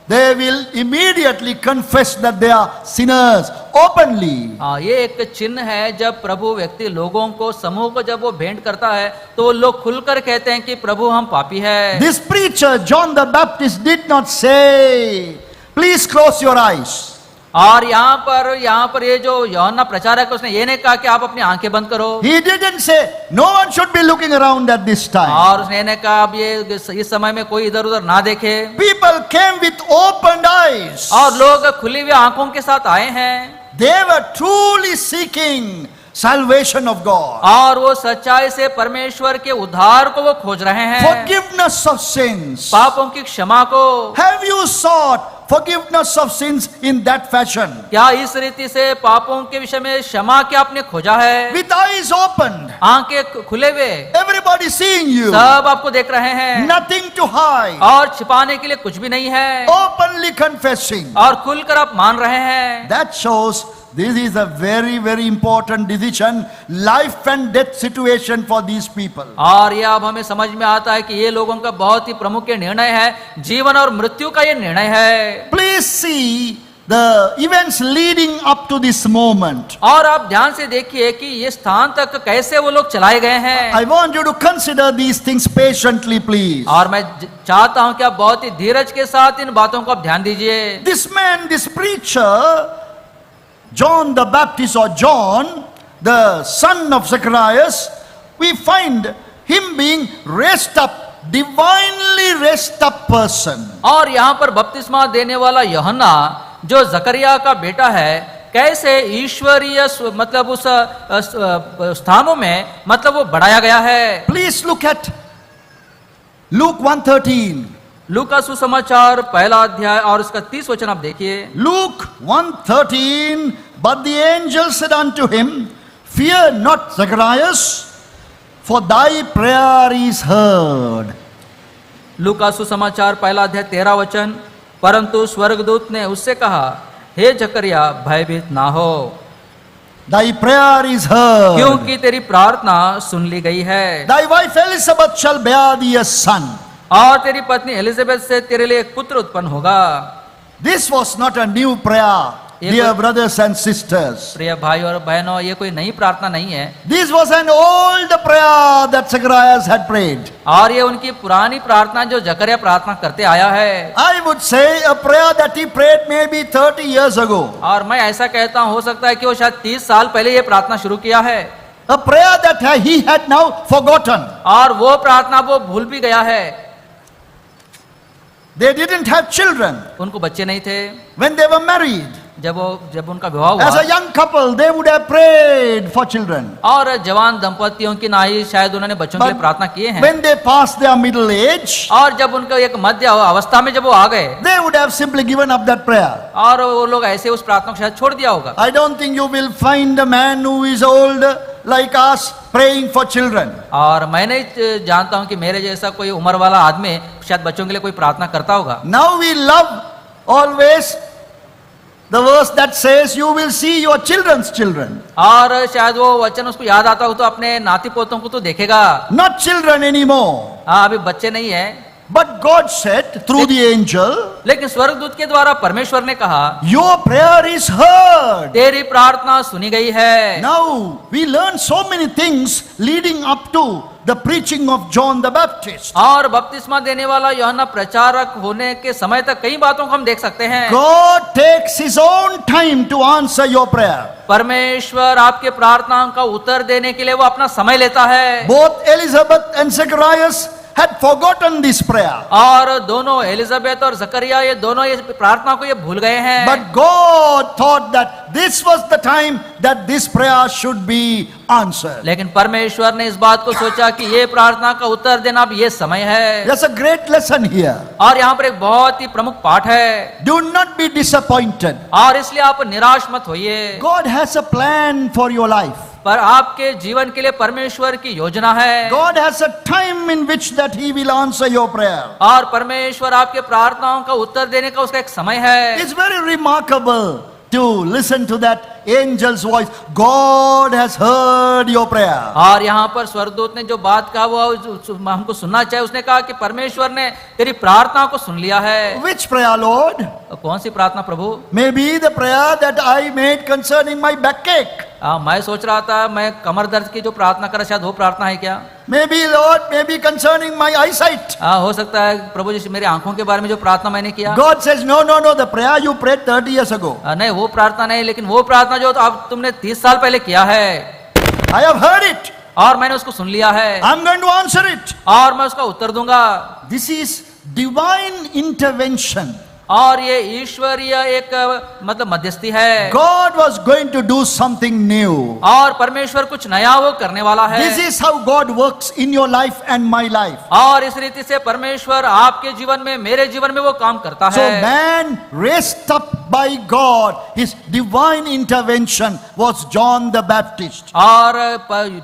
They will immediately confess that they are sinners openly. ये एक चिन्ह है जब प्रभु व्यक्ति लोगों को समूह को जब वो भेंट करता है तो वो लोग खुलकर कहते हैं कि प्रभु हम पापी हैं। This preacher, John the Baptist, did not say, please close your eyes. और यहाँ पर ये जो यूहन्ना प्रचारक है उसने ये नहीं कहा कि आप अपनी आंखें बंद करो। He didn't say, no one should be looking around at this time. और उसने ये नहीं कहा अब ये इस समय में कोई इधर उधर ना देखे। People came with opened eyes. और लोग खुली हुई आंखों के साथ आए हैं। They were truly seeking salvation of God. और वो सच्चाई से परमेश्वर के उद्धार को वो खोज रहे हैं। Forgiveness of sins. पापों की क्षमा को। Have you sought forgiveness of sins in that fashion? क्या इस रीति से पापों के विषय में क्षमा क्या आपने खोजा है? With eyes opened. आंखें खुले हुए। Everybody seeing you. सब आपको देख रहे हैं। Nothing to hide. और छिपाने के लिए कुछ भी नहीं है। Openly confessing. और खुलकर आप मान रहे हैं। That shows this is a very, very important decision, life and death situation for these people. और ये अब हमें समझ में आता है कि ये लोगों का बहुत ही प्रमुख निर्णय है, जीवन और मृत्यु का ये निर्णय है। Please see the events leading up to this moment. और आप ध्यान से देखिए कि ये स्थान तक कैसे वो लोग चलाए गए हैं। I want you to consider these things patiently, please. और मैं चाहता हूं कि आप बहुत ही धीरज के साथ इन बातों को आप ध्यान दीजिए। This man, this preacher, John the Baptist, or John, the son of Zacharias, we find him being raised up, divinely raised up person. और यहाँ पर बपतिस्मा देने वाला यूहन्ना जो जकरिया का बेटा है, कैसे ईश्वरीय मतलब उस स्थानों में मतलब वो बढ़ाया गया है। Please look at Luke 1:13. लूका सुसमाचार 1 अध्याय और उसका 30 वचन आप देखिए। Luke 1:13. But the angel said unto him, fear not, Zacharias, for thy prayer is heard. लूका सुसमाचार 1 अध्याय 13 वचन, परंतु स्वर्गदूत ने उससे कहा, हे जकरिया भयभीत ना हो, Thy prayer is heard. क्योंकि तेरी प्रार्थना सुन ली गई है। Thy wife Elizabeth shall bear thee a son. और तेरी पत्नी एलिजाबेथ से तेरे लिए एक पुत्र उत्पन्न होगा। This was not a new prayer, dear brothers and sisters. प्रिय भाई और बहनों, ये कोई नई प्रार्थना नहीं है। This was an old prayer that Zacharias had prayed. और ये उनकी पुरानी प्रार्थना जो जकरिया प्रार्थना करते आया है। I would say a prayer that he prayed maybe 30 years ago. और मैं ऐसा कहता हूं, हो सकता है कि वो शायद 30 साल पहले ये प्रार्थना शुरू किया है। A prayer that he had now forgotten. और वो प्रार्थना वो भूल भी गया है। They didn't have children उनको बच्चे नहीं थे। when they were married. जब उनका विवाह हुआ, As a young couple, they would have prayed for children. और जवान दंपतियों की नाई शायद उन्होंने बच्चों के लिए प्रार्थना किए हैं। When they passed their middle age, और जब उनका एक मध्य अवस्था में जब वो आ गए, they would have simply given up that prayer. और वो लोग ऐसे उस प्रार्थना को शायद छोड़ दिया होगा। I don't think you will find a man who is old like us praying for children. और मैं नहीं जानता हूं कि मेरे जैसा कोई उम्र वाला आदमी शायद बच्चों के लिए कोई प्रार्थना करता होगा। Now we love always the verse that says you will see your children's children. और शायद वो वचन उसको याद आता हो तो अपने नाती पोतों को तो देखेगा। Not children anymore. हाँ, अभी बच्चे नहीं है। But God said through the angel, लेकिन स्वर्गदूत के द्वारा परमेश्वर ने कहा, your prayer is heard. तेरी प्रार्थना सुनी गई है। Now we learn so many things leading up to the preaching of John the Baptist. और बपतिस्मा देने वाला यूहन्ना प्रचारक होने के समय तक कई बातों को हम देख सकते हैं। God takes his own time to answer your prayer. परमेश्वर आपके प्रार्थनाओं का उत्तर देने के लिए वो अपना समय लेता है। Both Elizabeth and Zacharias had forgotten this prayer. और दोनों एलिजाबेथ और जकरिया ये दोनों ये प्रार्थना को ये भूल गए हैं। But God thought that this was the time that this prayer should be answered. लेकिन परमेश्वर ने इस बात को सोचा कि ये प्रार्थना का उत्तर देना अब ये समय है। There's a great lesson here. और यहाँ पर एक बहुत ही प्रमुख पाठ है। Do not be disappointed. और इसलिए आप निराश मत होइए। God has a plan for your life. पर आपके जीवन के लिए परमेश्वर की योजना है। God has a time in which that He will answer your prayer. और परमेश्वर आपके प्रार्थनाओं का उत्तर देने का उसका एक समय है। It's very remarkable to listen to that angel's voice. God has heard your prayer. और यहाँ पर स्वर्गदूत ने जो बात कहा वो हमको सुनना चाहिए। उसने कहा कि परमेश्वर ने तेरी प्रार्थना को सुन लिया है। Which prayer, Lord? कौन सी प्रार्थना प्रभु? Maybe the prayer that I made concerning my backache. मैं सोच रहा था मैं कमर दर्द की जो प्रार्थना करा, शायद वो प्रार्थना है क्या? Maybe, Lord, maybe concerning my eyesight. हो सकता है प्रभु जी मेरी आंखों के बारे में जो प्रार्थना मैंने किया। God says, no, no, no, the prayer you prayed 30 years ago. नहीं, वो प्रार्थना नहीं, लेकिन वो प्रार्थना जो अब तुमने 30 साल पहले किया है, I have heard it. और मैंने उसको सुन लिया है, I'm going to answer it. और मैं उसका उत्तर दूंगा। This is divine intervention. और ये ईश्वरीय एक मतलब मध्यस्थी है। God was going to do something new. और परमेश्वर कुछ नया वो करने वाला है। This is how God works in your life and my life. और इस रीति से परमेश्वर आपके जीवन में, मेरे जीवन में वो काम करता So है। man raised up by God, his divine intervention was John the Baptist. और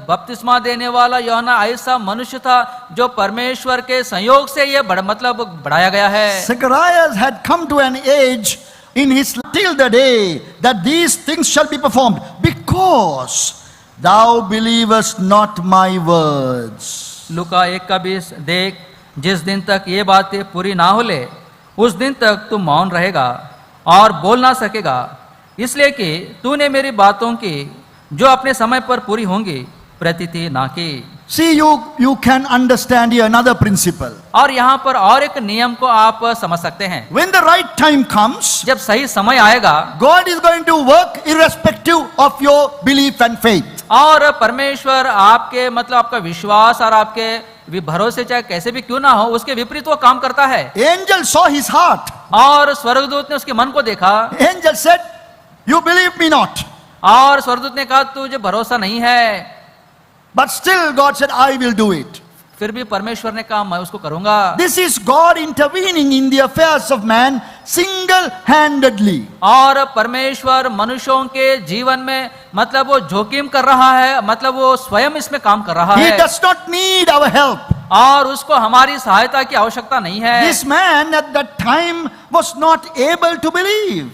बपतिस्मा देने वाला यूहन्ना ऐसा मनुष्य था जो परमेश्वर के संयोग से ये मतलब बढ़ाया गया है। Zacharias had come to an age in his till the day that these things shall be performed, because thou believest not my words. लूका 1:20 देख, जिस दिन तक ये बातें पूरी ना हो ले उस दिन तक तू मौन रहेगा और बोल ना सकेगा, इसलिए कि तूने मेरी बातों की जो अपने समय पर पूरी होंगी प्रतीति ना की। See, you can understand here another principle. और यहाँ पर और एक नियम को आप समझ सकते हैं। When the right time comes, जब सही समय आएगा, God is going to work irrespective of your belief and faith. और परमेश्वर आपके मतलब आपका विश्वास और आपके भरोसे चाहे कैसे भी क्यों ना हो, उसके विपरीत वो काम करता है। Angel saw his heart. और स्वर्गदूत ने उसके मन को देखा। Angel said, you believe me not. और स्वर्गदूत ने कहा तुझे भरोसा नहीं है, But still God said, I will do it. फिर भी परमेश्वर ने कहा मैं उसको करूंगा। This is God intervening in the affairs of man single-handedly. और परमेश्वर मनुष्यों के जीवन में मतलब वो जोखिम कर रहा है, मतलब वो स्वयं इसमें काम कर रहा He है। does not need our help. और उसको हमारी सहायता की आवश्यकता नहीं है। This man at that time was not able to believe.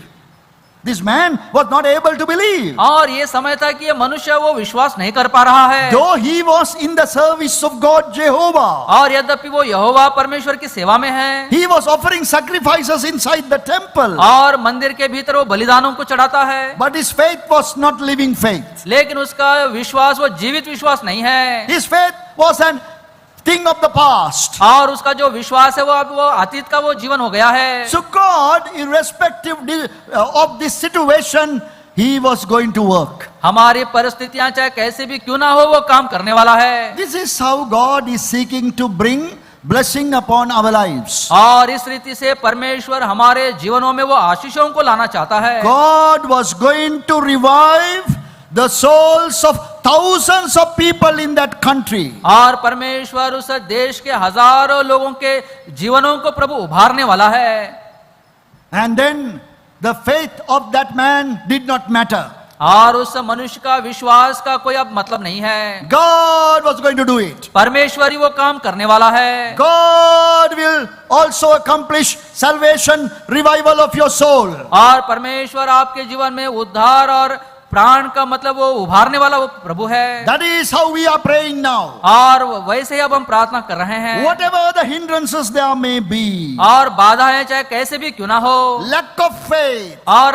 This man was not able to believe. और ये समय था कि ये मनुष्य वो विश्वास नहीं कर पा रहा है। Though he was in the service of God Jehovah. और यद्यपि वो यहोवा परमेश्वर की सेवा में है। He was offering sacrifices inside the temple. और मंदिर के भीतर वो बलिदानों को चढ़ाता है। But his faith was not living faith. लेकिन उसका विश्वास वो जीवित विश्वास नहीं है। His faith was an thing of the past. और उसका जो विश्वास है वो अब वो अतीत का वो जीवन हो गया है। So God, irrespective of this situation, He was going to work. हमारी परिस्थितियां चाहे कैसे भी क्यों ना हो वो काम करने वाला है। This is how God is seeking to bring blessing upon our lives. और इस रीति से परमेश्वर हमारे जीवनों में वो आशीषों को लाना चाहता है। God was going to revive the souls of thousands of people in that country. और परमेश्वर उस देश के हजारों लोगों के जीवनों को प्रभु उभारने वाला है। And then the faith of that man did not matter. और उस मनुष्य का विश्वास का कोई अब मतलब नहीं है। God was going to do it. परमेश्वर ही वो काम करने वाला है। God will also accomplish salvation, revival of your soul. और परमेश्वर आपके जीवन में उद्धार और प्राण का मतलब वो उभारने वाला वो प्रभु है। That is how we are praying now. और वैसे ही अब हम प्रार्थना कर रहे हैं। Whatever the hindrances there may be, और बाधाएं चाहे कैसे भी क्यों ना हो, lack of faith और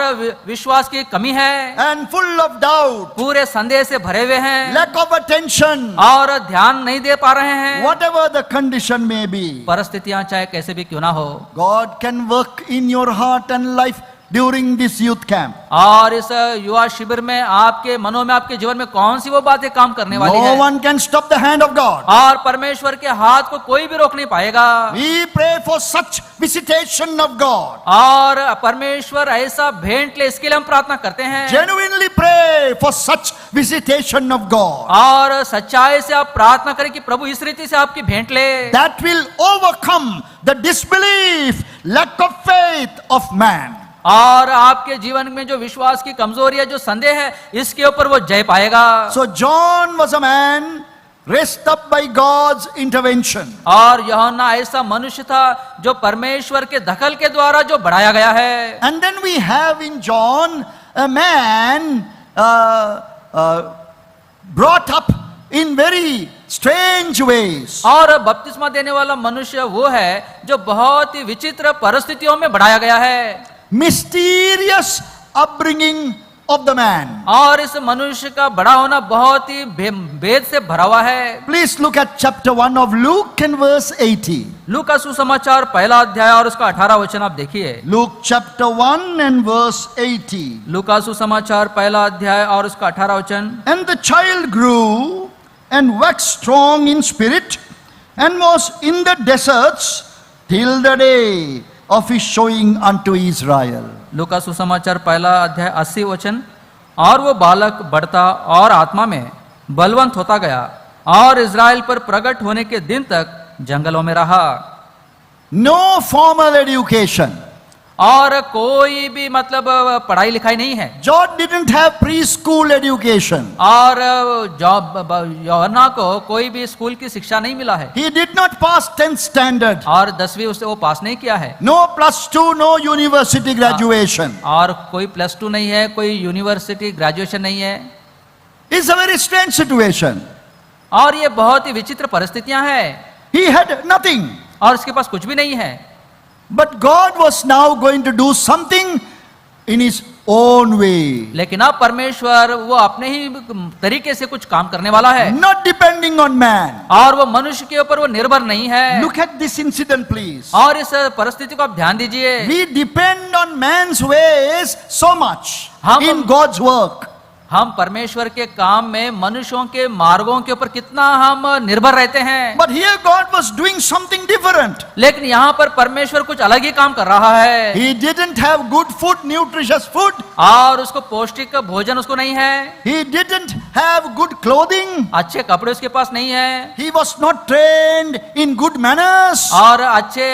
विश्वास की कमी है, and full of doubt, पूरे संदेह से भरे हुए हैं, lack of attention, और ध्यान नहीं दे पा रहे हैं, whatever the condition may be, परिस्थितियां चाहे कैसे भी क्यों ना हो, God can work in your heart and life during this youth camp. और इस युवा शिविर में आपके मनों में आपके जीवन में कौन सी वो बातें काम करने वाली No है। one can stop the hand of God. और परमेश्वर के हाथ को कोई भी रोक नहीं पाएगा। We pray for such visitation of God. और परमेश्वर ऐसा भेंट ले, इसके लिए हम प्रार्थना करते हैं। Genuinely pray for such visitation of God. और सच्चाई से आप प्रार्थना करें कि प्रभु इस रीति से आपकी भेंट ले, That will overcome the disbelief, lack of faith of man. और आपके जीवन में जो विश्वास की कमजोरी है, जो संदेह है, इसके ऊपर वो जय पाएगा। So John was a man raised up by God's intervention. और यूहन्ना ऐसा मनुष्य था जो परमेश्वर के दखल के द्वारा जो बढ़ाया गया है। And then we have in John a man brought up in very strange ways. और बपतिस्मा देने वाला मनुष्य वो है जो बहुत ही विचित्र परिस्थितियों में बढ़ाया गया है। Mysterious upbringing of the man. और इस मनुष्य का बड़ा होना बहुत ही भेद से भरा हुआ है। Please look at chapter 1 of Luke and verse 80. लूका सुसमाचार पहला अध्याय और उसका 18 वचन आप देखिए। Luke chapter 1 and verse 80. लूका सुसमाचार पहला अध्याय और उसका 18 वचन। And the child grew and waxed strong in spirit and was in the deserts till the day of his showing unto Israel. लूका सुसमाचार पहला अध्याय 80 वचन। और वो बालक बढ़ता और आत्मा में बलवंत होता गया और इज़राइल पर प्रकट होने के दिन तक जंगलों में रहा। No formal education. और कोई भी मतलब पढ़ाई लिखाई नहीं है। John didn't have preschool education. और यूहन्ना को कोई भी स्कूल की शिक्षा नहीं मिला है। He did not pass 10th standard. और 10वीं उससे वो पास नहीं किया है। No +2, no university graduation. और कोई +2 नहीं है, कोई यूनिवर्सिटी ग्रेजुएशन नहीं है। It's a very strange situation. और ये बहुत ही विचित्र परिस्थितियां हैं। He had nothing. और उसके पास कुछ भी नहीं है। But God was now going to do something in his own way. लेकिन अब परमेश्वर वो अपने ही तरीके से कुछ काम करने वाला है। Not depending on man. और वो मनुष्य के ऊपर वो निर्भर नहीं है। Look at this incident, please. और इस परिस्थिति को आप ध्यान दीजिए। We depend on man's ways so much in God's work. हम परमेश्वर के काम में मनुष्यों के मार्गों के ऊपर कितना हम निर्भर रहते हैं। But here God was doing something different. लेकिन यहाँ पर परमेश्वर कुछ अलग ही काम कर रहा है। He didn't have good food, nutritious food. और उसको पौष्टिक भोजन उसको नहीं है। He didn't have good clothing. अच्छे कपड़े उसके पास नहीं है। He was not trained in good manners. और अच्छे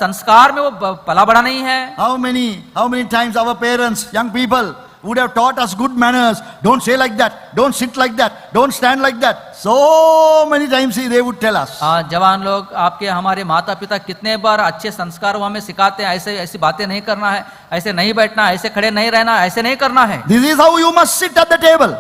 संस्कार में वो पला बड़ा नहीं है। How many times our parents, young people, would have taught us good manners. Don't say like that. Don't sit like that. Don't stand like that. So many times they would tell us. जवान लोग आपके हमारे माता पिता कितने बार अच्छे संस्कार वो हमें सिखाते हैं। ऐसी बातें नहीं करना है, ऐसे नहीं बैठना, ऐसे खड़े नहीं रहना, ऐसे नहीं करना है। This is how you must sit at the table.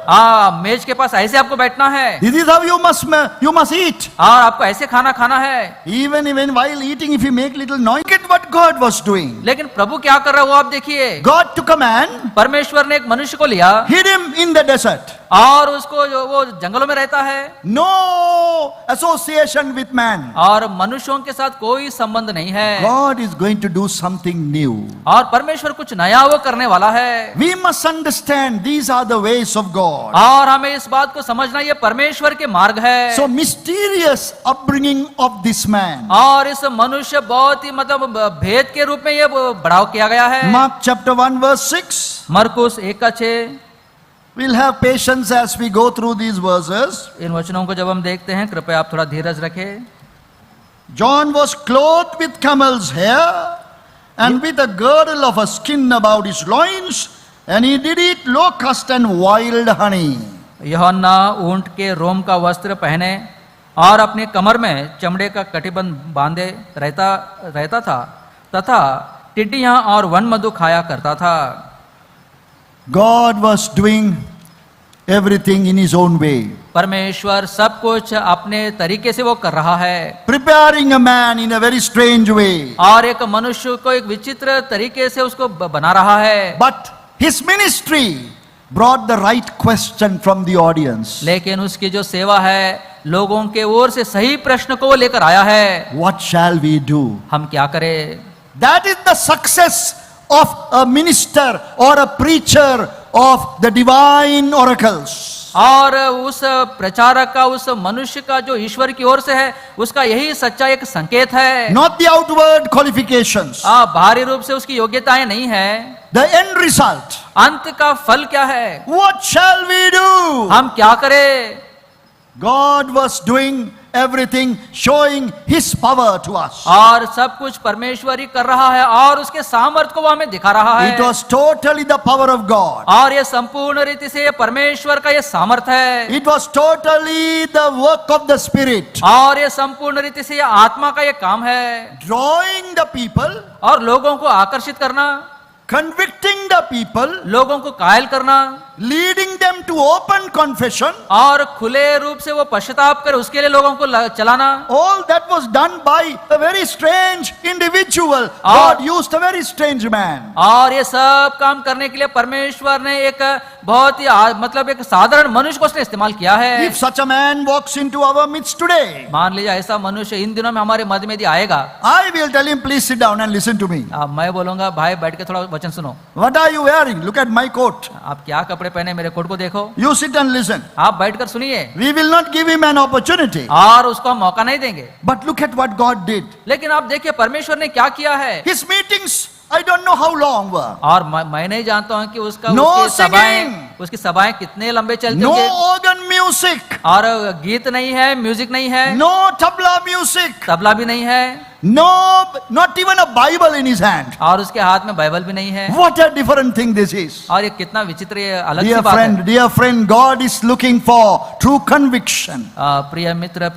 मेज के पास ऐसे आपको बैठना है। This is how you must eat. और आपको ऐसे खाना खाना है। Even while eating, if you make little noise, look at what God was doing. लेकिन प्रभु क्या कर रहा है वो आप देखिए। God took a man, परमेश्वर ने एक मनुष्य को लिया, hid him in the desert. और उसको वो जंगलों में रहता है। No association with man. और मनुष्यों के साथ कोई संबंध नहीं है। God is going to do something new. और परमेश्वर कुछ नया वो करने वाला है। We must understand these are the ways of God. और हमें इस बात को समझना ये परमेश्वर के मार्ग है। So mysterious upbringing of this man. और इस मनुष्य बहुत ही मतलब भेद के रूप में ये बढ़ाव किया गया है। Mark chapter 1 verse 6. मरकुस 1:6। We'll have patience as we go through these verses. इन वचनों को जब हम देखते हैं, कृपया आप थोड़ा धीरज रखें। John was clothed with camel's hair and with a girdle of a skin about his loins, and he did eat locust and wild honey. यूहन्ना ऊंट के रोम का वस्त्र पहने और अपनी कमर में चमड़े का कटिबंध बांधे रहता था तथा टिड्डियां और वन मधु खाया करता था। God was doing everything in his own way. परमेश्वर सब कुछ अपने तरीके से वो कर रहा है। Preparing a man in a very strange way. और एक मनुष्य को एक विचित्र तरीके से उसको बना रहा है। But his ministry brought the right question from the audience. लेकिन उसकी जो सेवा है लोगों के ओर से सही प्रश्न को वो लेकर आया है। What shall we do? हम क्या करें? That is the success of a minister or a preacher of the divine oracles. और उस प्रचारक का, उस मनुष्य का जो ईश्वर की ओर से है, उसका यही सच्चा एक संकेत है। Not the outward qualifications. बाहरी रूप से उसकी योग्यताएं नहीं है। The end result. अंत का फल क्या है? What shall we do? हम क्या करें? God was doing everything, showing His power to us. और सब कुछ परमेश्वर ही कर रहा है और उसके सामर्थ्य को वो हमें दिखा रहा है। It was totally the power of God. और ये संपूर्ण रीति से ये परमेश्वर का ये सामर्थ्य है। It was totally the work of the Spirit, और ये संपूर्ण रीति से ये आत्मा का ये काम है। drawing the people, और लोगों को आकर्षित करना, convicting the people, लोगों को कायल करना, leading them to open confession. और खुले रूप से वो पश्चाताप कर उसके लिए लोगों को चलाना। All that was done by a very strange individual. God used a very strange man. और ये सब काम करने के लिए परमेश्वर ने एक बहुत ही मतलब एक साधारण मनुष्य को उसने इस्तेमाल किया है। If such a man walks into our midst today, मान लीजिए ऐसा मनुष्य इन दिनों में हमारे मध्य में यदि आएगा, I will tell him, please sit down and listen to me. मैं बोलूंगा भाई बैठ के थोड़ा वचन सुनो। What are you wearing? Look at my coat. आप क्या कपड़े पहने, मेरे कोट को देखो। You sit and listen. आप बैठकर सुनिए। We will not give him an opportunity. और उसको हम मौका नहीं देंगे। But look at what God did. लेकिन आप देखिए परमेश्वर ने क्या किया है। His meetings, I don't know how long were. और मैं नहीं जानता हूँ कि उसका No उसकी सभाएं कितने लंबे चलते No होंगे। organ music. और गीत नहीं है, म्यूजिक नहीं है, No tabla music. तबला भी नहीं है, No, not even a Bible in his hand. और उसके हाथ में बाइबल भी नहीं है। What a different thing this is. और ये कितना विचित्र, ये अलग सी बात है। Dear friend, God is looking for true conviction. प्रिय मित्र,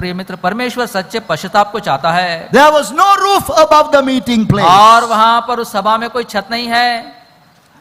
परमेश्वर सच्चे पश्चाताप को चाहता है। There was no roof above the meeting place. और वहां पर उस सभा में कोई छत नहीं है,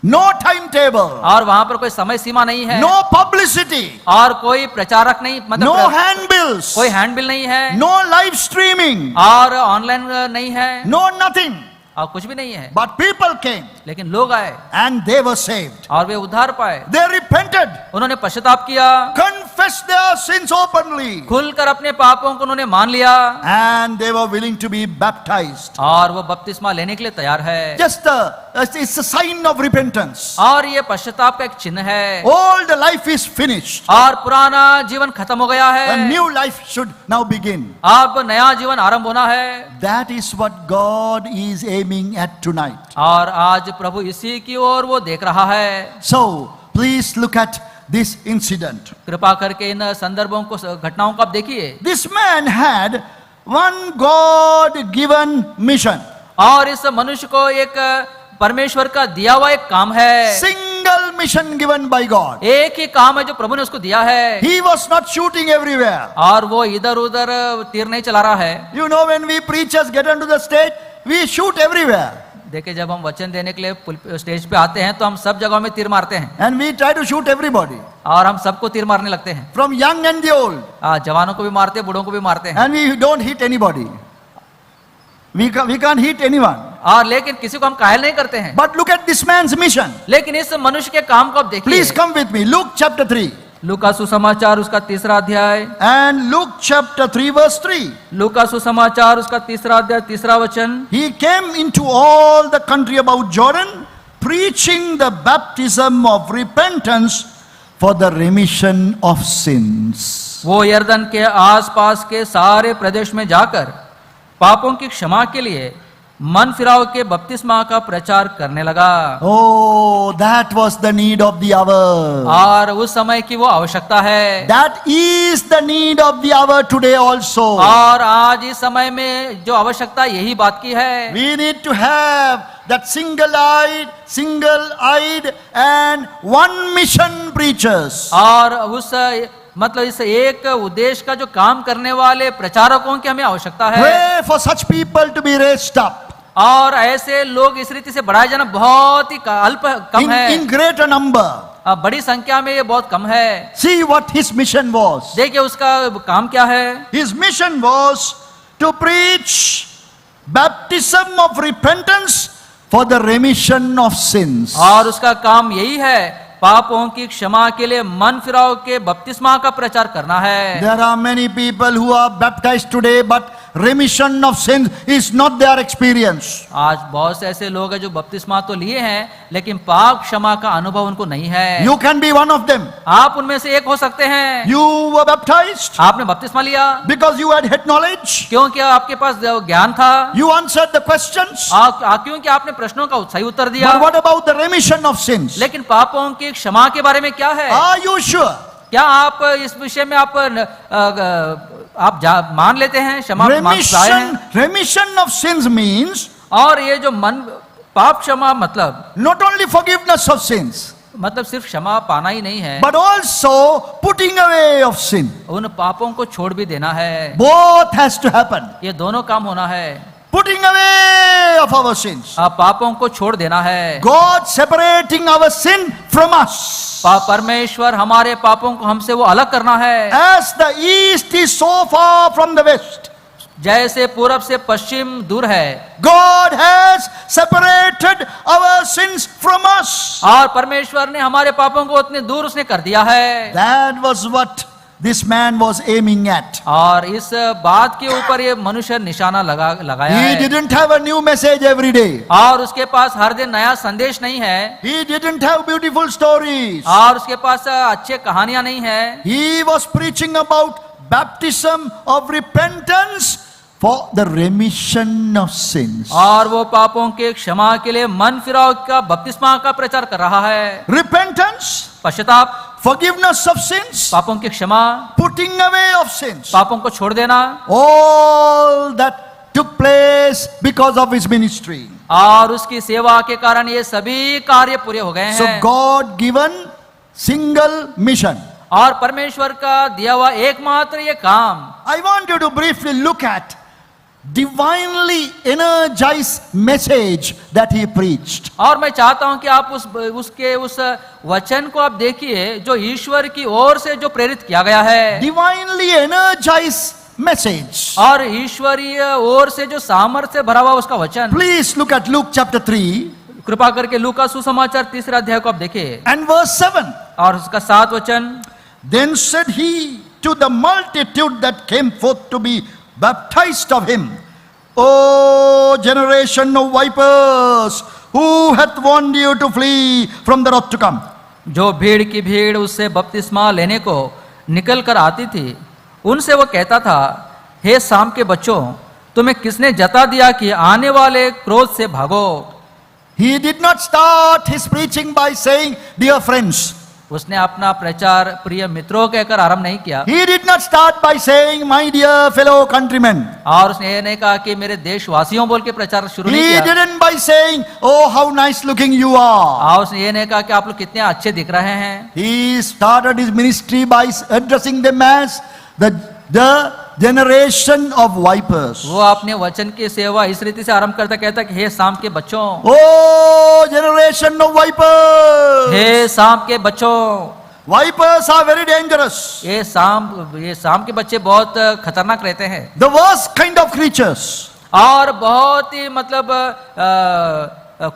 No timetable. और वहां पर कोई समय सीमा नहीं है, No publicity. और कोई प्रचारक नहीं, No मतलब handbills. कोई हैंडबिल नहीं है, No live streaming. और ऑनलाइन नहीं है, No nothing. और कुछ भी नहीं है। But people came लेकिन लोग आए and they were saved. और वे उद्धार पाए। They repented, उन्होंने पश्चाताप किया, confessed their sins openly, खुलकर अपने पापों को उन्होंने मान लिया, and they were willing to be baptized. और वो बपतिस्मा लेने के लिए तैयार है। It's a sign of repentance. और ये पश्चाताप का एक चिन्ह है। Old life is finished. और पुराना जीवन खत्म हो गया है, A new life should now begin. अब नया जीवन आरंभ होना है। That is what God is aiming at tonight. और आज प्रभु इसी की ओर वो देख रहा है। So, please look at this incident. कृपा करके इन संदर्भों को, घटनाओं को आप देखिए। This man had one God-given mission. और इस मनुष्य को एक परमेश्वर का दिया हुआ एक काम है, Single mission given by God. एक ही काम है जो प्रभु ने उसको दिया है। He was not shooting everywhere. और वो इधर उधर तीर नहीं चला रहा है। You know, when we preachers get onto the stage, we shoot everywhere. देखिए, जब हम वचन देने के लिए स्टेज पे आते हैं तो हम सब जगहों में तीर मारते हैं, And we try to shoot everybody. और हम सबको तीर मारने लगते हैं। From young and the old. जवानों को भी मारते हैं, बूढ़ों को भी मारते हैं, And we don't hit anybody. We can't hit anyone. और लेकिन किसी को हम कायल नहीं करते हैं। But look at this man's mission. लेकिन इस मनुष्य के काम को आप देखिए। Please come with me. Luke chapter 3. लूका सुसमाचार उसका 3रा अध्याय, And Luke chapter 3 verse 3. लूका सुसमाचार उसका 3रा अध्याय 3रा वचन। He came into all the country about Jordan, preaching the baptism of repentance for the remission of sins. वो यरदन के आसपास के सारे प्रदेश में जाकर पापों की क्षमा के लिए मन फिराव के बपतिस्मा का प्रचार करने लगा। Oh, that was the need of the hour. और उस समय की वो आवश्यकता है। That is the need of the hour today also. और आज इस समय में जो आवश्यकता यही बात की है। We need to have that single-eyed and one mission preachers. और उस मतलब इस एक उद्देश्य का जो काम करने वाले प्रचारकों की हमें आवश्यकता है। Pray for such people to be raised up. और ऐसे लोग इस रीति से बढ़ाए जाना बहुत ही कम है। In greater number. बड़ी संख्या में ये बहुत कम है। See what his mission was. देखिए उसका काम क्या है। His mission was to preach baptism of repentance for the remission of sins. और उसका काम यही है, पापों की क्षमा के लिए मन फिराव के बपतिस्मा का प्रचार करना है। There are many people who are baptized today, but remission of sins is not their experience. आज बहुत से ऐसे लोग हैं जो बपतिस्मा तो लिए हैं, लेकिन पाप क्षमा का अनुभव उनको नहीं है। You can be one of them. आप उनमें से एक हो सकते हैं। You were baptized आपने बपतिस्मा लिया because you had head knowledge. क्योंकि आपके पास ज्ञान था। You answered the questions. क्योंकि आपने प्रश्नों का सही उत्तर दिया। But what about the remission of sins? लेकिन पापों की क्षमा के बारे में क्या है? Are you sure क्या आप इस विषय में आप मान लेते हैं, क्षमा पाए हैं? Remission of sins means और ये जो मन पाप क्षमा मतलब not only forgiveness of sins, मतलब सिर्फ क्षमा पाना ही नहीं है, but also putting away of sin. उन पापों को छोड़ भी देना है। Both has to happen. ये दोनों काम होना है। Putting away of our sins. पापों को छोड़ देना है। God separating our sin from us. परमेश्वर हमारे पापों को हमसे वो अलग करना है। As the east is so far from the west, जैसे पूरब से पश्चिम दूर है, God has separated our sins from us. और परमेश्वर ने हमारे पापों को उतने दूर उसने कर दिया है। That was what this man was aiming at. और इस बात के ऊपर ये मनुष्य निशाना लगाया He है। didn't have a new message every day. और उसके पास हर दिन नया संदेश नहीं है, He didn't have beautiful stories. और उसके पास अच्छे कहानियां नहीं है। He was preaching about baptism of repentance for the remission of sins. और वो पापों के क्षमा के लिए मन फिराव का बपतिस्मा का प्रचार कर रहा है। Repentance, पश्चाताप, forgiveness of sins, पापों की क्षमा, putting away of sins. पापों को छोड़ देना, All that took place because of his ministry. और उसकी सेवा के कारण ये सभी कार्य पूरे हो गए So हैं। God given single mission. और परमेश्वर का दिया हुआ एकमात्र ये काम, I want you to briefly look at divinely energized message that he preached. और मैं चाहता हूं कि आप उस वचन को आप देखिए जो ईश्वर की ओर से जो प्रेरित किया गया है। Divinely energized message. और ईश्वरीय ओर से जो सामर्थ्य भरा हुआ उसका वचन। Please look at Luke chapter 3 कृपा करके लूका सुसमाचार 3 अध्याय को आप देखिए and verse 7. और उसका 7 वचन। Then said he to the multitude that came forth to be baptized of him, O generation of vipers, who hath warned you to flee from the wrath to come? जो भीड़ की भीड़ उससे बपतिस्मा लेने को निकल कर आती थी, उनसे वो कहता था, हे शाम के बच्चों, तुम्हें किसने जता दिया कि आने वाले क्रोध से भागो? He did not start his preaching by saying, dear friends. उसने अपना प्रचार प्रिय मित्रों कहकर आरंभ नहीं किया। He did not start by saying, my dear fellow countrymen. और उसने ये नहीं कहा कि मेरे देशवासियों बोल के प्रचार शुरू नहीं He किया। didn't by saying, oh how nice looking you are. और उसने ये नहीं कहा कि आप लोग कितने अच्छे दिख रहे हैं। He started his ministry by addressing them as the generation of vipers. वो अपने वचन की सेवा इस रीति से आरंभ करता, कहता कि हे शाम के बच्चों, Oh generation of vipers. हे शाम के बच्चों। Vipers are very dangerous. ये शाम के बच्चे बहुत खतरनाक रहते हैं The worst kind of creatures. और बहुत ही मतलब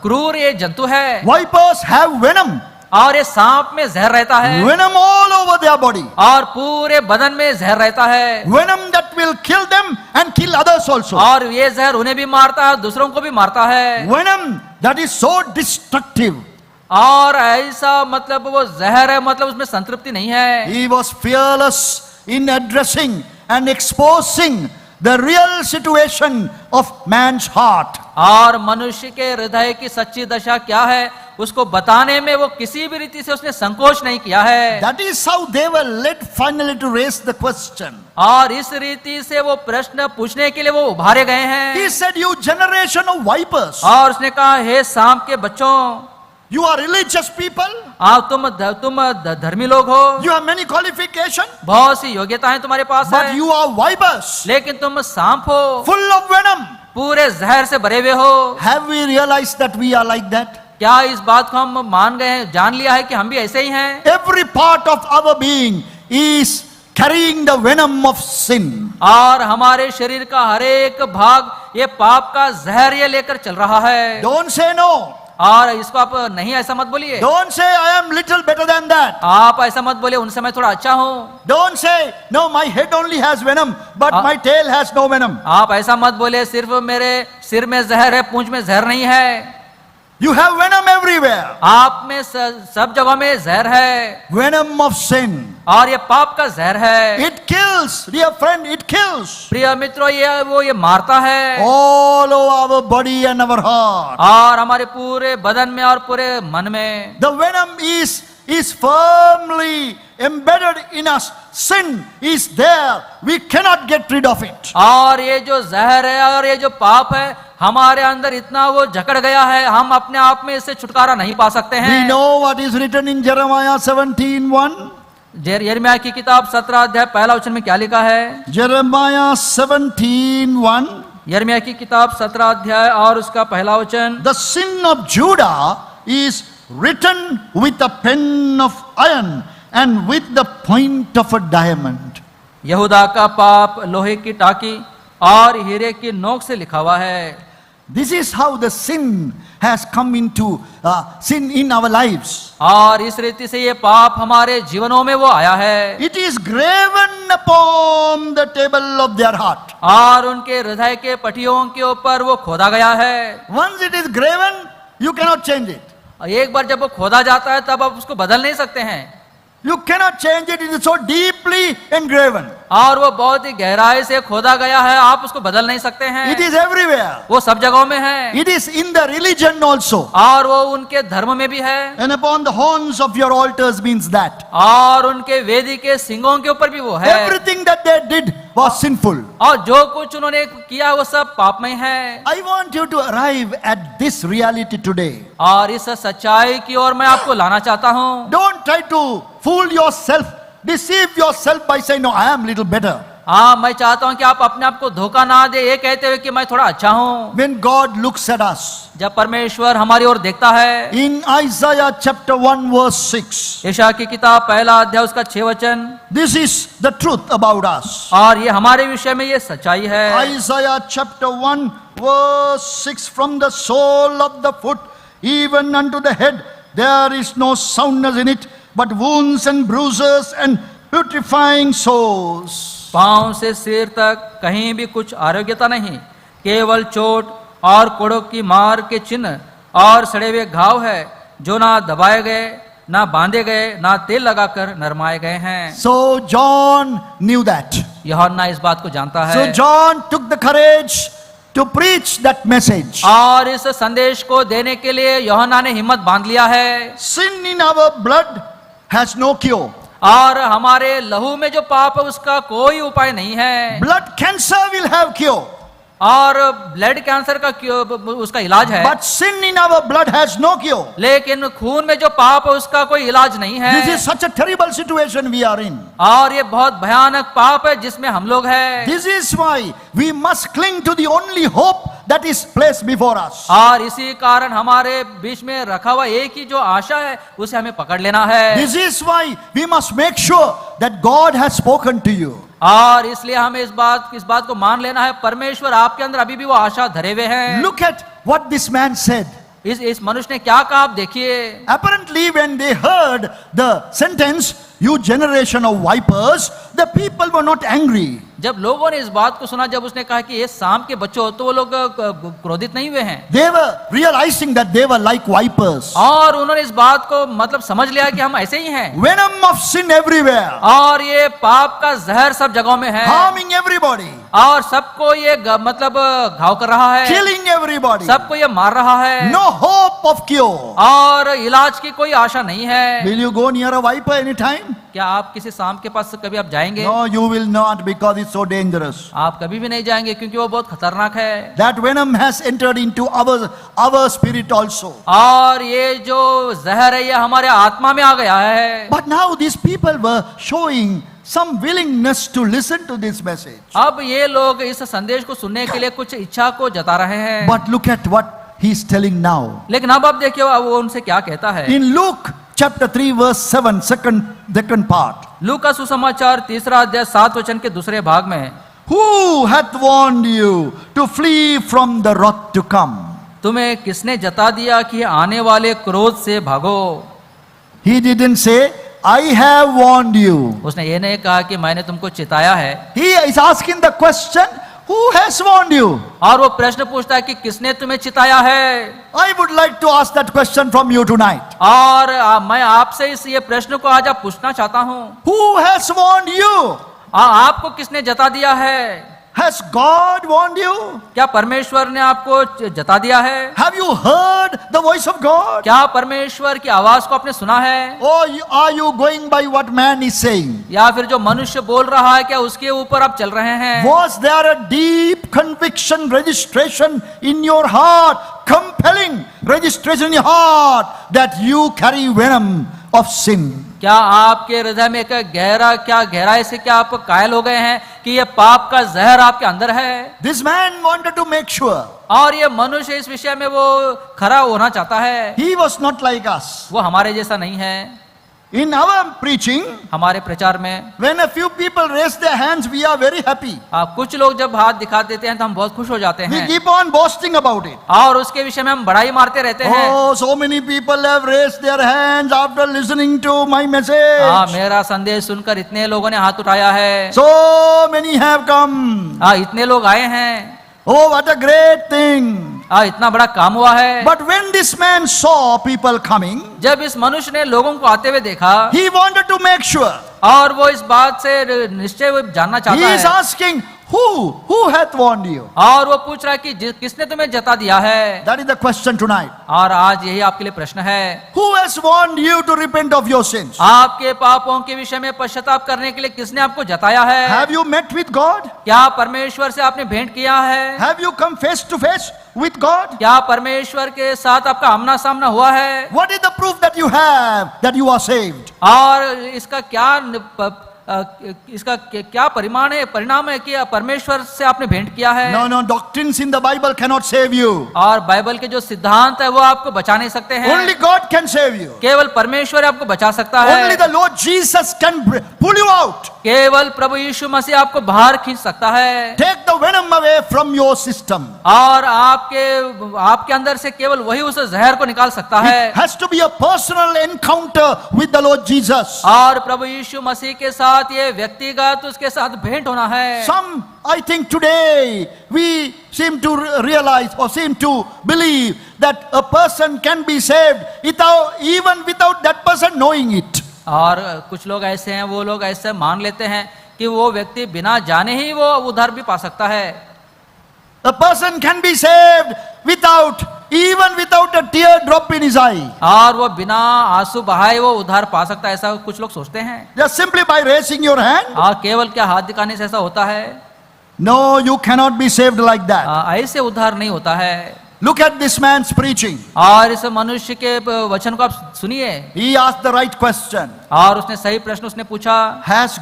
क्रूर ये जंतु है। Vipers have venom. और ये सांप में जहर रहता है, Venom all over their body. और पूरे बदन में जहर रहता है, Venom that will kill them and kill others also. और ये जहर उन्हें भी मारता है, दूसरों को भी मारता है। Venom that is so destructive. और ऐसा मतलब वो जहर है, मतलब उसमें संतृप्ति नहीं है। He was fearless in addressing and exposing the real situation of man's heart. और मनुष्य के हृदय की सच्ची दशा क्या है उसको बताने में वो किसी भी रीति से उसने संकोच नहीं किया है। That is how they were led finally to raise the question. और इस रीति से वो प्रश्न पूछने के लिए वो उभारे गए हैं। He said, you generation of vipers. और उसने कहा, हे शाम के बच्चों, You are religious people. तुम धर्मी लोग हो, You have many qualifications. बहुत सी योग्यताएं तुम्हारे पास But है, you are vipers. लेकिन तुम सांप हो, Full of venom. पूरे जहर से भरे हुए हो। Have we realized that we are like that? क्या इस बात को हम मान गए हैं, जान लिया है कि हम भी ऐसे ही हैं? Every part of our being is carrying the venom of sin. और हमारे शरीर का हर एक भाग ये पाप का जहर ये लेकर चल रहा है। Don't say no. और इसको आप नहीं ऐसा मत बोलिए। Don't say I am little better than that. आप ऐसा मत बोलिए उनसे मैं थोड़ा अच्छा हूँ। Don't say no, my head only has venom, but my tail has no venom. आप ऐसा मत बोलिए सिर्फ मेरे सिर में जहर है, पूंछ में जहर नहीं है। You have venom everywhere. आप में सब जगह में जहर है, Venom of sin. और ये पाप का जहर है। It kills, dear friend, it kills. प्रिय मित्रों, ये मारता है All over our body and our heart. और हमारे पूरे बदन में और पूरे मन में। The venom is is firmly embedded in us. Sin is there. We cannot get rid of it. और ये जो जहर है और ये जो पाप है हमारे अंदर इतना वो जकड़ गया है, हम अपने आप में इससे छुटकारा नहीं पा सकते We हैं। know what is written in Jeremiah 17:1. यिर्मयाह की किताब 17 अध्याय पहला वचन में क्या लिखा है? Jeremiah 17:1. यिर्मयाह की किताब 17 अध्याय और उसका पहला वचन, The sin of Judah is written with a pen of iron and with the point of a diamond. यहूदा का पाप लोहे की टाकी और हीरे की नोक से लिखा हुआ है। This is how the sin has come into sin in our lives. और इस रीति से ये पाप हमारे जीवनों में वो आया है। It is graven upon the table of their heart. और उनके हृदय के पटियों के ऊपर वो खोदा गया है। Once it is graven, you cannot change it. और एक बार जब वो खोदा जाता है तब आप उसको बदल नहीं सकते हैं। You cannot change it. It is so deeply engraven. और वो बहुत ही गहराई से खोदा गया है, आप उसको बदल नहीं सकते हैं। It is everywhere. वो सब जगहों में है। It is in the religion also. और वो उनके धर्म में भी है। And upon the horns of your altars means that. और उनके वेदी के सिंगों के ऊपर भी वो है। Everything that they did was sinful. और जो कुछ उन्होंने किया वो सब पापमय है। I want you to arrive at this reality today. और इस सच्चाई की ओर मैं आपको लाना चाहता हूँ। Don't try to fool yourself, deceive yourself by saying, no, I am little better. हाँ, मैं चाहता हूँ कि आप अपने आप को धोखा ना दे ये कहते हुए कि मैं थोड़ा अच्छा हूँ। When God looks at us, जब परमेश्वर हमारी ओर देखता है, in Isaiah chapter 1 verse 6, यशायाह की किताब पहला अध्याय उसका 6 वचन, this is the truth about us. और ये हमारे विषय में ये सच्चाई है। Isaiah chapter 1 verse 6, from the sole of the foot even unto the head, there is no soundness in it, but wounds and bruises and putrefying sores. पांव से सिर तक कहीं भी कुछ आरोग्यता नहीं, केवल चोट और कोड़ों की मार के चिन्ह और सड़े हुए घाव है, जो ना दबाए गए, ना बांधे गए, ना तेल लगाकर नरमाए गए हैं। So John knew that. यूहन्ना इस बात को जानता है। So John took the courage to preach that message. और इस संदेश को देने के लिए यूहन्ना ने हिम्मत बांध लिया है। Sin in our blood has no cure. और हमारे लहू में जो पाप है उसका कोई उपाय नहीं है। Blood cancer will have cure. और ब्लड कैंसर का उसका इलाज है। But sin in our blood has no cure. लेकिन खून में जो पाप है उसका कोई इलाज नहीं है। This is such a terrible situation we are in. और ये बहुत भयानक पाप है जिसमें हम लोग हैं। This is why we must cling to the only hope that is placed before us. और इसी कारण हमारे बीच में रखा हुआ एक ही जो आशा है उसे हमें पकड़ लेना है। This is why we must make sure that God has spoken to you. और इसलिए हमें इस बात को मान लेना है, परमेश्वर आपके अंदर अभी भी वो आशा धरे हुए हैं। Look at what this man said. इस मनुष्य ने क्या कहा आप देखिए। Apparently when they heard the sentence, you generation of vipers, the people were not angry. जब लोगों ने इस बात को सुना, जब उसने कहा कि ये सांप के बच्चों हो, तो वो लोग क्रोधित नहीं हुए हैं। They were realizing that they were like vipers. और उन्होंने इस बात को मतलब समझ लिया कि हम ऐसे ही हैं। Venom of sin everywhere. और ये पाप का जहर सब जगहों में है। Harming everybody. और सबको ये मतलब घाव कर रहा है। Killing everybody. सबको ये मार रहा है। No hope of cure. और इलाज की कोई आशा नहीं है। Will you go near a viper anytime? क्या आप किसी सांप के पास कभी आप जाएंगे? No, you will not, because it's so dangerous. आप कभी भी नहीं जाएंगे क्योंकि वो बहुत खतरनाक है। That venom has entered into our spirit also. और ये जो जहर है ये हमारे आत्मा में आ गया है। But now these people were showing some willingness to listen to this message. अब ये लोग इस संदेश को सुनने के लिए कुछ इच्छा को जता रहे हैं। But look at what he's telling now. लेकिन अब आप देखिए वो उनसे क्या कहता है। In Luke chapter 3 verse 7, second part. लूका सुसमाचार 3 अध्याय 7 वचन के दूसरे भाग में, Who hath warned you to flee from the wrath to come? तुम्हें किसने जता दिया कि आने वाले क्रोध से भागो? He didn't say, I have warned you. उसने ये नहीं कहा कि मैंने तुमको चिताया है। He is asking the question, who has warned you? और वो प्रश्न पूछता है कि किसने तुम्हें चिताया है? I would like to ask that question from you tonight. और मैं आपसे ये प्रश्न को आज आप पूछना चाहता हूँ। Who has warned you? आपको किसने जता दिया है? Has God warned you? क्या परमेश्वर ने आपको जता दिया है? Have you heard the voice of God? क्या परमेश्वर की आवाज को आपने सुना है? Or are you going by what man is saying? या फिर जो मनुष्य बोल रहा है क्या उसके ऊपर आप चल रहे हैं? Was there a deep conviction registration in your heart, compelling registration in your heart that you carry venom of sin? क्या आपके हृदय में एक गहराई से क्या आप कायल हो गए हैं कि ये पाप का जहर आपके अंदर है? This man wanted to make sure. और ये मनुष्य इस विषय में वो खरा होना चाहता है। He was not like us. वो हमारे जैसा नहीं है। In our preaching, हमारे प्रचार में when a few people raise their hands, we are very happy. कुछ लोग जब हाथ दिखा देते हैं तो हम बहुत खुश हो जाते We हैं keep on boasting about it. और उसके विषय में हम बड़ाई मारते रहते हैं। Oh, so many people have raised their hands after listening to my message. मेरा संदेश सुनकर इतने लोगों ने हाथ उठाया है। So many have come. इतने लोग आए हैं। Oh, what a great thing. इतना बड़ा काम हुआ है। But when this man saw people coming, जब इस मनुष्य ने लोगों को आते हुए देखा he wanted to make sure. और वो इस बात से निश्चय जानना He चाहता is है asking, who hath warned you? और वो पूछ रहा है कि किसने तुम्हें जता दिया है? That is the question tonight. और आज यही आपके लिए प्रश्न है। Who has warned you to repent of your sins? आपके पापों के विषय में पश्चाताप करने के लिए किसने आपको जताया है? Have you met with God? क्या परमेश्वर से आपने भेंट किया है? Have you come face to face with God? क्या परमेश्वर के साथ आपका आमना सामना हुआ है? What is the proof that you have that you are saved? और इसका क्या परिणाम है कि परमेश्वर से आपने भेंट किया है? No, doctrines in the Bible cannot save you. और बाइबल के जो सिद्धांत है वो आपको बचा नहीं सकते हैं। Only God can save you. केवल परमेश्वर आपको बचा सकता है। Only the Lord Jesus can pull you out. केवल प्रभु यीशु मसीह आपको बाहर खींच सकता है। Take the venom away from your system. और आपके अंदर से केवल वही उस जहर को निकाल सकता है। It has to be a personal encounter with the Lord Jesus. और प्रभु यीशु मसीह के साथ ये व्यक्तिगत उसके साथ भेंट होना है। Some, I think today, we seem to realize or seem to believe that a person can be saved even without that person knowing it. और कुछ लोग ऐसे हैं, वो लोग ऐसे मान लेते हैं कि वो व्यक्ति बिना जाने ही वो उद्धार भी पा सकता है। A person can be saved even without a tear drop in his eye. और वो बिना आंसू बहाए वो उद्धार पा सकता है, ऐसा कुछ लोग सोचते हैं। Just simply by raising your hand? और केवल क्या हाथ दिखाने से ऐसा होता है? No, you cannot be saved like that. ऐसे उद्धार नहीं होता है। Look at this man's preaching. और इस मनुष्य के वचन को आप सुनिए। He asked the right question. और उसने सही प्रश्न उसने पूछा। Has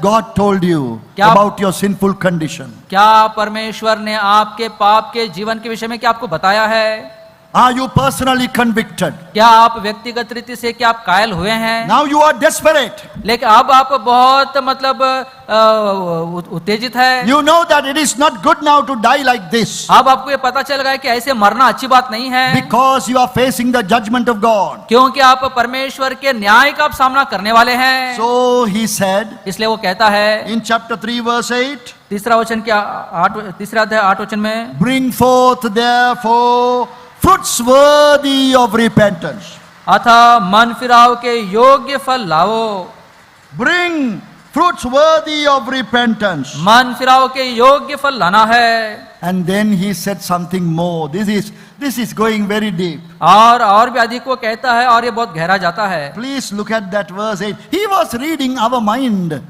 God told you about your sinful condition? क्या परमेश्वर ने आपके पाप के जीवन के विषय में क्या आपको बताया है? Are you personally convicted? क्या आप व्यक्तिगत रीति से क्या आप कायल हुए हैं? Now you are desperate. लेकिन अब आप बहुत उत्तेजित है। You know that it is not good now to die like this. अब आपको ये पता चल गया कि ऐसे मरना अच्छी बात नहीं है। Because you are facing the judgment of God. क्योंकि आप परमेश्वर के न्याय का आप सामना करने वाले हैं। So he said, इसलिए वो कहता है in chapter 3 verse 8, तीसरा अध्याय 8 वचन में, bring forth therefore fruits worthy of repentance. अतः मन फिराव के योग्य फल लाओ। Bring fruits worthy of repentance. मन फिराव के योग्य फल लाना है। And then he said something more. This is going very deep. और भी अधिक वो कहता है और ये बहुत गहरा जाता है। Please look at that verse 8. He was reading our mind.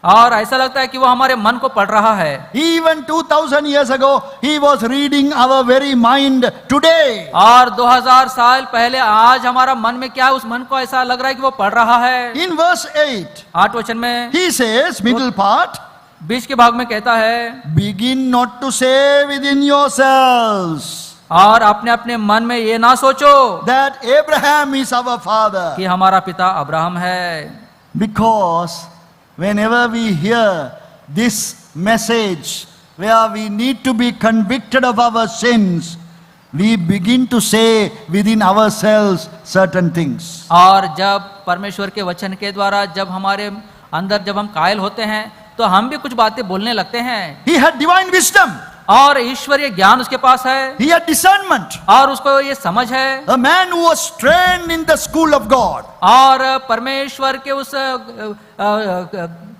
और ऐसा लगता है कि वो हमारे मन को पढ़ रहा है। Even 2000 years ago, he was reading our very mind today. और 2000 साल पहले आज हमारा मन में क्या है, उस मन को ऐसा लग रहा है कि वो पढ़ रहा है। In verse 8, 8 वचन में he says, middle part, बीच के भाग में कहता है, begin not to say within yourselves और अपने अपने मन में ये ना सोचो that Abraham is our father. कि हमारा पिता अब्राहम है। Because whenever we hear this message where we need to be convicted of our sins, we begin to say within ourselves certain things. और जब परमेश्वर के वचन के द्वारा जब हमारे अंदर जब हम कायल होते हैं तो हम भी कुछ बातें बोलने लगते हैं। He had divine wisdom. और ईश्वरीय ज्ञान उसके पास है। He had discernment. और उसको ये समझ है। A man who was trained in the school of God. और परमेश्वर के उस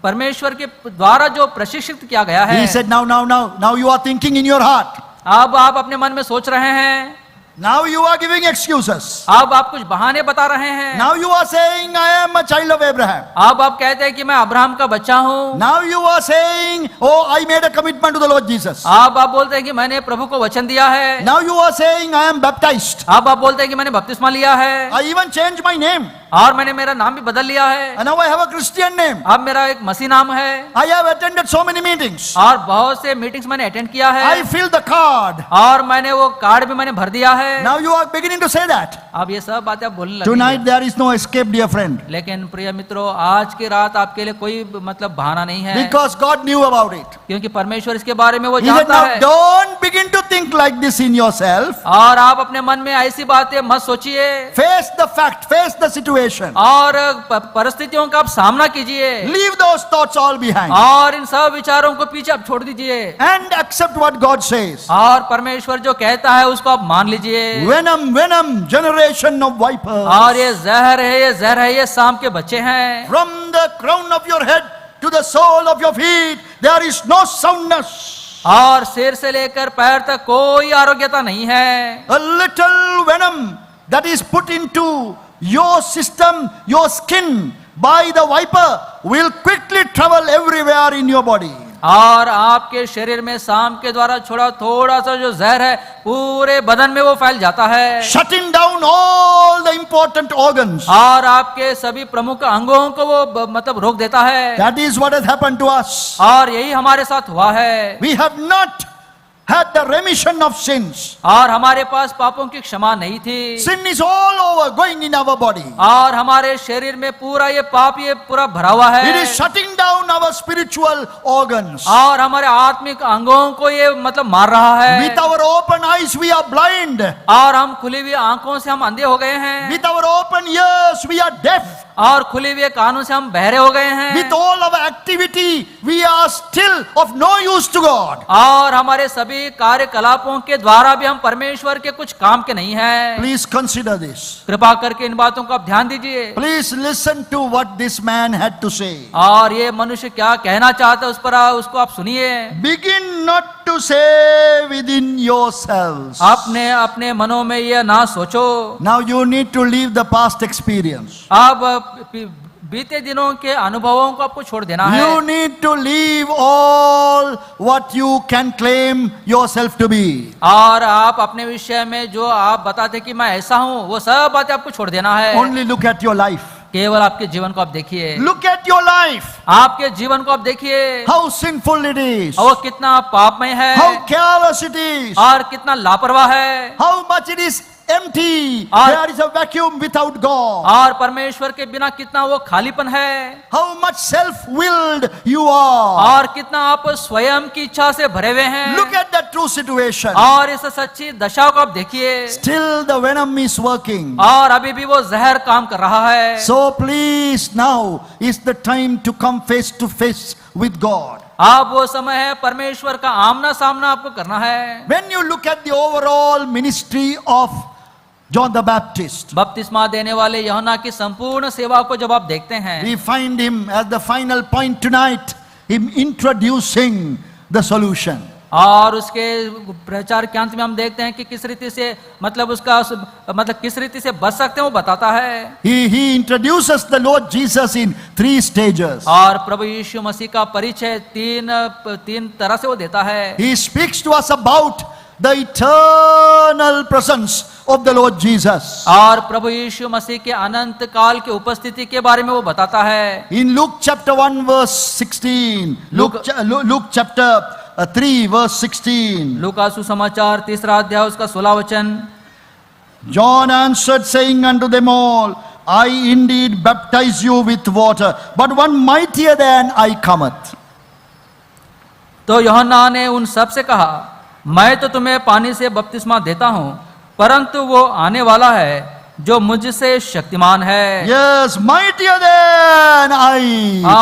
परमेश्वर के द्वारा जो प्रशिक्षित किया गया है। He said, now you are thinking in your heart. अब आप अपने मन में सोच रहे हैं, Now you are giving excuses. अब आप कुछ बहाने बता रहे हैं। Now you are saying, I am a child of Abraham. अब आप कहते हैं कि मैं अब्राहम का बच्चा हूँ। Now you are saying, oh, I made a commitment to the Lord Jesus. अब आप बोलते हैं कि मैंने प्रभु को वचन दिया है। Now you are saying, I am baptized. अब आप बोलते हैं कि मैंने बपतिस्मा लिया है I even changed my name. और मैंने मेरा नाम भी बदल लिया है। And now I have a Christian name. अब मेरा एक मसीह नाम है। I have attended so many meetings. और बहुत से मीटिंग्स मैंने अटेंड किया है। I filled the card. और मैंने वो कार्ड भी मैंने भर दिया है। Now you are beginning to say that. अब ये सब बातें आप बोलने लगे। Tonight there is no escape, dear friend. लेकिन प्रिय मित्रों, आज की रात आपके लिए कोई मतलब बहाना नहीं है। Because God knew about it. क्योंकि परमेश्वर इसके बारे में वो He said, जानता now है। don't begin to think like this in yourself. और आप अपने मन में ऐसी बातें मत सोचिए। Face the fact, face the situation. और परिस्थितियों का आप सामना कीजिए। Leave those thoughts all behind. और इन सब विचारों को पीछे आप छोड़ दीजिए। And accept what God says. और परमेश्वर जो कहता है उसको आप मान लीजिए। Venom, generation of vipers. और ये जहर है, ये सांप के बच्चे हैं। From the crown of your head to the sole of your feet, there is no soundness. और सिर से लेकर पैर तक कोई आरोग्यता नहीं है। A little venom that is put into your system, your skin by the viper will quickly travel everywhere in your body. और आपके शरीर में सांप के द्वारा छोड़ा थोड़ा सा जो जहर है पूरे बदन में वो फैल जाता है। Shutting down all the important organs. और आपके सभी प्रमुख अंगों को वो मतलब रोक देता है। That is what has happened to us. और यही हमारे साथ हुआ है। We have not had the remission of sins. और हमारे पास पापों की क्षमा नहीं थी। Sin is all over going in our body. और हमारे शरीर में पूरा ये पाप ये पूरा भरा हुआ है। It is shutting down our spiritual organs. और हमारे आत्मिक अंगों को ये मतलब मार रहा है। With our open eyes we are blind. और हम खुली हुई आंखों से हम अंधे हो गए हैं। With our open ears we are deaf. और खुले हुए कानों से हम बहरे हो गए हैं। With all our activity we are still of no use to God. और हमारे सभी कार्यकलापों के द्वारा भी हम परमेश्वर के कुछ काम के नहीं हैं। Please consider this. कृपा करके इन बातों को आप ध्यान दीजिए। Please listen to what this man had to say. और ये मनुष्य क्या कहना चाहता है उसको आप सुनिए। Begin not to say within yourselves. आपने अपने मनों में यह ना सोचो। Now you need to leave the past experience. अब बीते दिनों के अनुभवों को आपको छोड़ देना है। You need to leave all what you can claim yourself to be. और आप अपने विषय में जो आप बताते कि मैं ऐसा हूँ वो सब बातें आपको छोड़ देना है। Only look at your life. केवल आपके जीवन को आप देखिए। Look at your life. आपके जीवन को आप देखिए। How sinful it is. और कितना पापमय है। How careless it is. और कितना लापरवाह है। How much it is empty. और- There is a vacuum without God. और परमेश्वर के बिना कितना वो खालीपन है। How much self-willed you are. और कितना आप स्वयं की इच्छा से भरे हुए हैं। Look at the true situation. और इस सच्ची दशा को आप देखिए। Still the venom is working. और अभी भी वो जहर काम कर रहा है। So please, now is the time to come face to face with God. अब वो समय है परमेश्वर का आमना सामना आपको करना है। When you look at the overall ministry of John the Baptist, बपतिस्मा देने वाले यूहन्ना की संपूर्ण सेवा को जब आप देखते हैं, we find him as the final point tonight, him introducing the solution. और उसके प्रचार के अंत में हम देखते हैं कि किस रीति से मतलब किस रीति से बच सकते हैं वो बताता है। He introduces the Lord Jesus in 3 stages. और प्रभु यीशु मसीह का परिचय तीन तरह से वो देता है। He speaks to us about the eternal presence of the Lord Jesus. और प्रभु यीशु मसीह के अनंत काल की उपस्थिति के बारे में वो बताता है। In Luke chapter 1 verse 16, Luke chapter 3 verse 16. लूका सुसमाचार 3 अध्याय उसका 16 वचन। John answered, saying unto them all, I indeed baptize you with water, but one mightier than I cometh. तो यूहन्ना ने उन सब से कहा, मैं तो तुम्हें पानी से बपतिस्मा देता हूं, परंतु वो आने वाला है जो मुझसे शक्तिमान है। Yes, mightier than I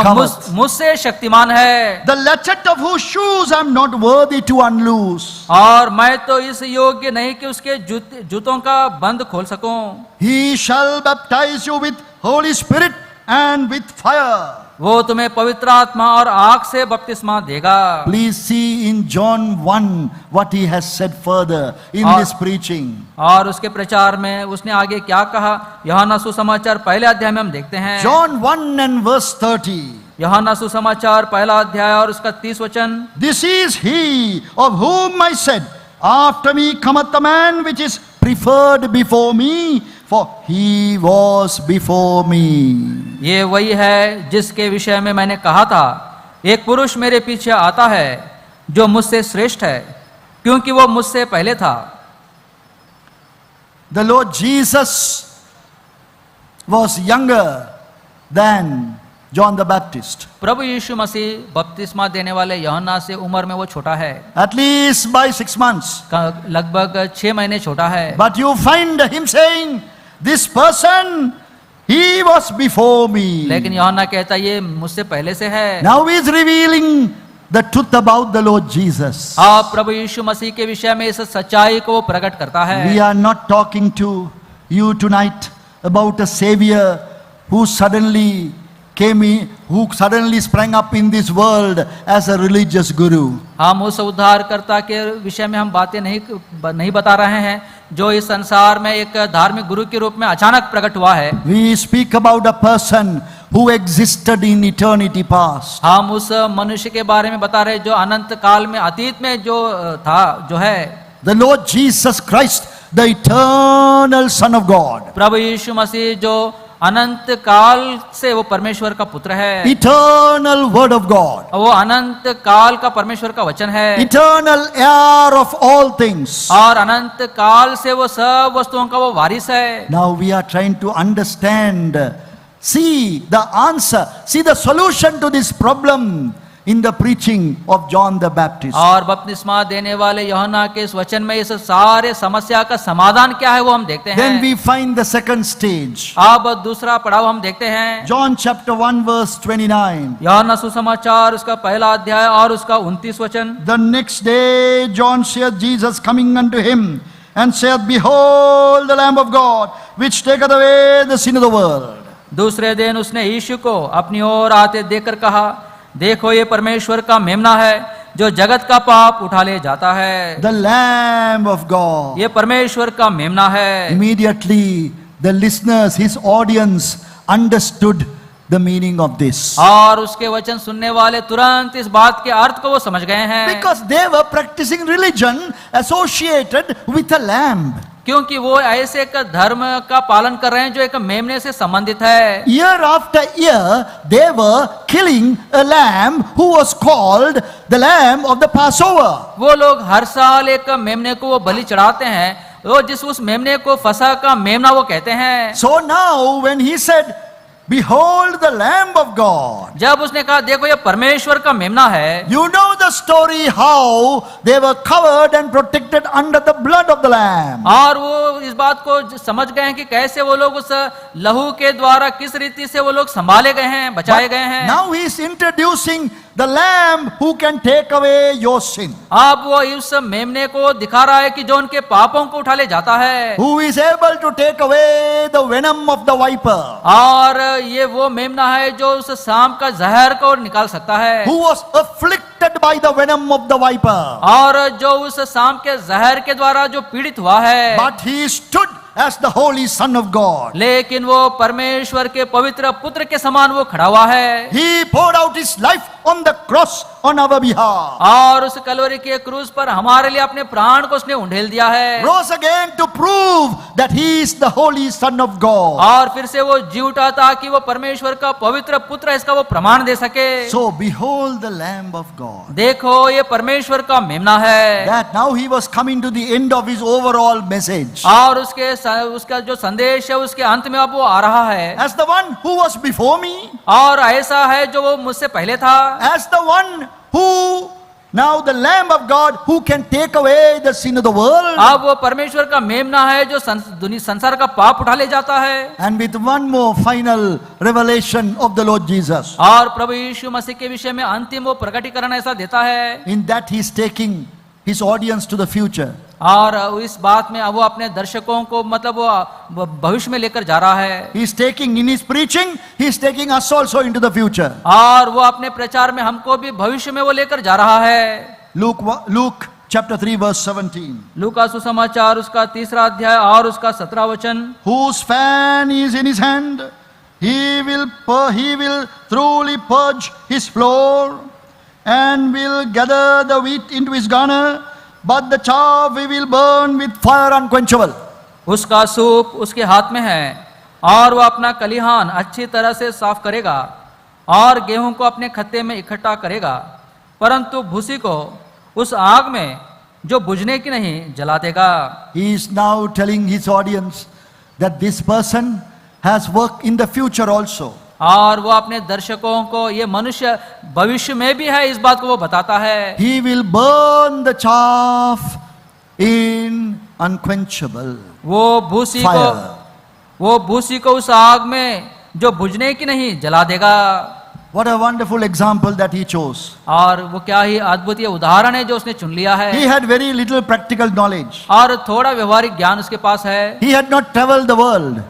cometh. मुझसे शक्तिमान है। The latchet of whose shoes I am not worthy to unloose. और मैं तो इस योग्य नहीं कि उसके जूतों का बंद खोल सकूं। He shall baptize you with Holy Spirit and with fire. वो तुम्हें पवित्र आत्मा और आग से बपतिस्मा देगा। Please see in John 1 what he has said further in और- this preaching. और उसके प्रचार में उसने आगे क्या कहा, यूहन्ना सुसमाचार पहले अध्याय में हम देखते हैं। John 1 and verse 30. यूहन्ना सुसमाचार पहला अध्याय और उसका 30 वचन। This is he of whom I said, after me cometh the man which is preferred before me, for he was before me. ये वही है जिसके विषय में मैंने कहा था, एक पुरुष मेरे पीछे आता है जो मुझसे श्रेष्ठ है, क्योंकि वो मुझसे पहले था। The Lord Jesus was younger than John the Baptist, प्रभु यीशु मसीह बपतिस्मा देने वाले यूहन्ना से उम्र में वो छोटा है, at least by 6 months. लगभग 6 महीने छोटा है। But you find him saying, this person, he was before me. लेकिन यूहन्ना कहता ये मुझसे पहले से है। Now he is revealing the truth about the Lord Jesus. आप प्रभु यीशु मसीह के विषय में इस सच्चाई को प्रकट करता है। We are not talking to you tonight about a savior who suddenly came in, who suddenly sprang up in this world as a religious guru. हम उस उद्धारकर्ता के विषय में हम बातें नहीं बता रहे हैं जो इस संसार में एक धार्मिक गुरु के रूप में अचानक प्रकट हुआ है। We speak about a person who existed in eternity past. हम उस मनुष्य के बारे में बता रहे हैं जो अनंत काल में अतीत में जो था, जो है The Lord Jesus Christ, the eternal Son of God. प्रभु यीशु मसीह जो अनंत काल से वो परमेश्वर का पुत्र है, Eternal Word of God. वो अनंत काल का परमेश्वर का वचन है, Eternal heir of all things. और अनंत काल से वो सब वस्तुओं का वो वारिस है। Now we are trying to understand, see the answer, see the solution to this problem in the preaching of John the Baptist. और बपतिस्मा देने वाले यूहन्ना के इस वचन में इस सारे समस्या का समाधान क्या है वो हम देखते Then हैं। we find the second stage. अब दूसरा पड़ाव हम देखते हैं, John chapter 1 verse 29. यूहन्ना सुसमाचार उसका पहला अध्याय और उसका 29 वचन। The next day John saith Jesus coming unto him and saith, Behold the Lamb of God, which taketh away the sin of the world. दूसरे दिन उसने यीशु को अपनी ओर आते देखकर कहा, देखो ये परमेश्वर का मेमना है जो जगत का पाप उठा ले जाता है। The Lamb of God. ये परमेश्वर का मेमना है। Immediately the listeners, his audience, understood the meaning of this. और उसके वचन सुनने वाले तुरंत इस बात के अर्थ को वो समझ गए हैं, Because they were practicing religion associated with a lamb. क्योंकि वो ऐसे एक धर्म का पालन कर रहे हैं जो एक मेमने से संबंधित है। Year after year, they were killing a lamb who was called the Lamb of the Passover. वो लोग हर साल एक मेमने को वो बलि चढ़ाते हैं, वो उस मेमने को फसह का मेमना वो कहते हैं। So now, when he said, Behold the Lamb of God, जब उसने कहा देखो ये परमेश्वर का मेमना है, you know the story how they were covered and protected under the blood of the Lamb. और वो इस बात को समझ गए हैं कि कैसे वो लोग उस लहू के द्वारा किस रीति से वो लोग संभाले गए हैं, बचाए गए हैं। Now he is introducing the Lamb who can take away your sin, अब वो उस मेमने को दिखा रहा है कि जो उनके पापों को उठा ले जाता है, who is able to take away the venom of the viper, और ये वो मेमना है जो उस सांप का जहर को निकाल सकता है, who was afflicted by the venom of the viper, और जो उस सांप के जहर के द्वारा जो पीड़ित हुआ है, but he stood as the holy Son of God. लेकिन वो परमेश्वर के पवित्र पुत्र के समान वो खड़ा हुआ है। He poured out his life on the cross on our behalf, और उस कलवरी के क्रूस पर हमारे लिए अपने प्राण को उसने उंडेल दिया है, rose again to prove that he is the holy Son of God. और फिर से वो जी उठा ताकि वो परमेश्वर का पवित्र पुत्र है, इसका वो प्रमाण दे सके। So behold the Lamb of God. देखो ये परमेश्वर का मेमना है। That now he was coming to the end of his overall message. और उसका जो संदेश है उसके अंत में अब वो आ रहा है, As the one who was before me, और ऐसा है जो वो मुझसे पहले था, as the one who, now the Lamb of God who can take away the sin of the world, अब वो परमेश्वर का मेमना है जो संसार का पाप उठा ले जाता है। and with one more final revelation of the Lord Jesus. और प्रभु यीशु मसीह के विषय में अंतिम वो प्रकटीकरण ऐसा देता है, In that he is taking his audience to the future. और इस बात में अब वो अपने दर्शकों को मतलब वो भविष्य में लेकर जा रहा है, He is taking in his preaching, he is taking us also into the future. और वो अपने प्रचार में हमको भी भविष्य में वो लेकर जा रहा है। Luke chapter 3 verse 17. लूका सुसमाचार उसका 3 अध्याय और उसका 17 वचन, Whose fan is in his hand, he will thoroughly purge his floor and will gather the wheat into his garner, but the chaff he will burn with fire unquenchable. उसका soup उसके हाथ में है और वह अपना कलिहान अच्छी तरह से साफ करेगा और गेहूं को अपने खत्ते में इकट्ठा करेगा, परंतु भूसी को उस आग में जो बुझने की नहीं जला देगा। He is now telling his audience that this person has work in the future also. और वो अपने दर्शकों को ये मनुष्य भविष्य में भी है इस बात को वो बताता है। He will burn the chaff in unquenchable वो भूसी को उस आग में जो बुझने की नहीं जला देगा। What a wonderful example that he chose. और वो क्या ही अद्भुत ये उदाहरण है जो उसने चुन लिया है। He had very little practical knowledge. और थोड़ा व्यवहारिक ज्ञान उसके पास है। He had not traveled the world.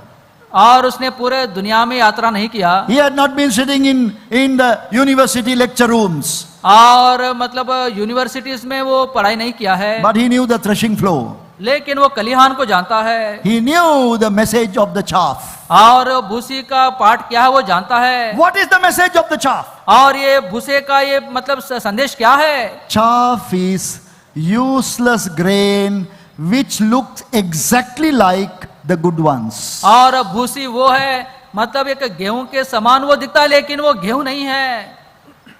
और उसने पूरे दुनिया में यात्रा नहीं किया। He had not been sitting in the university lecture rooms. और मतलब यूनिवर्सिटीज में वो पढ़ाई नहीं किया है। But he knew the threshing floor. लेकिन वो कलिहान को जानता है। He knew the message of the chaff. और भूसी का पाठ क्या है वो जानता है। What is the message of the chaff? और ये भूसे का ये मतलब संदेश क्या है? Chaff is useless grain which looks exactly like the good ones. और भूसी वो है मतलब एक गेहूं के समान वो दिखता है लेकिन वो गेहूं नहीं है।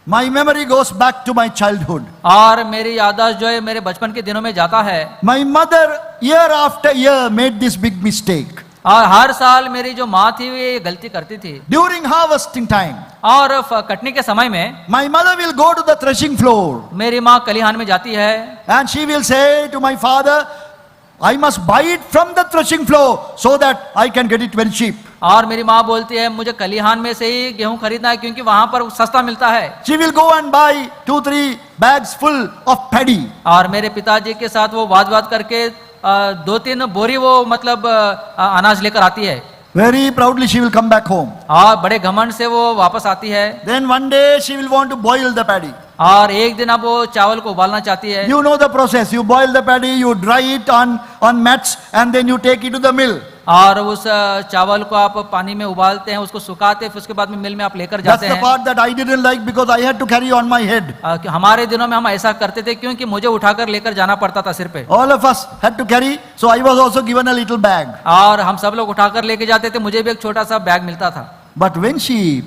My memory goes back to my childhood. और मेरी याददाश्त जो है मेरे बचपन के दिनों में जाता है। My mother year after year made this big mistake. और हर साल मेरी जो माँ थी वे गलती करती थी। During harvesting time, और कटने के समय में my mother will go to the threshing floor मेरी माँ कलिहान में जाती है and she will say to my father, I must buy it from the threshing floor so that I can get it very cheap. और मेरी माँ बोलती है मुझे कलिहान में से ही गेहूं खरीदना है क्योंकि वहां पर सस्ता मिलता है। She will go and buy 2-3 bags full of paddy. और मेरे पिताजी के साथ वो वाद करके 2-3 बोरी वो मतलब अनाज लेकर आती है। Very proudly she will come back home. और बड़े घमंड से वो वापस आती है। Then one day she will want to boil the paddy. और एक दिन अब वो चावल को उबालना चाहती है। You know the process. You boil the paddy, you dry it on mats, and then you take it to the mill. और उस चावल को आप पानी में उबालते हैं, उसको सुखाते हैं, फिर उसके बाद में मिल में आप लेकर That's जाते the हैं। part that I didn't like because I had to carry on my head. हमारे दिनों में हम ऐसा करते थे क्योंकि मुझे उठाकर लेकर जाना पड़ता था सिर पे। All of us had to carry, so I was also given a little bag. और हम सब लोग उठाकर लेके जाते थे, मुझे भी एक छोटा सा बैग मिलता था। But when she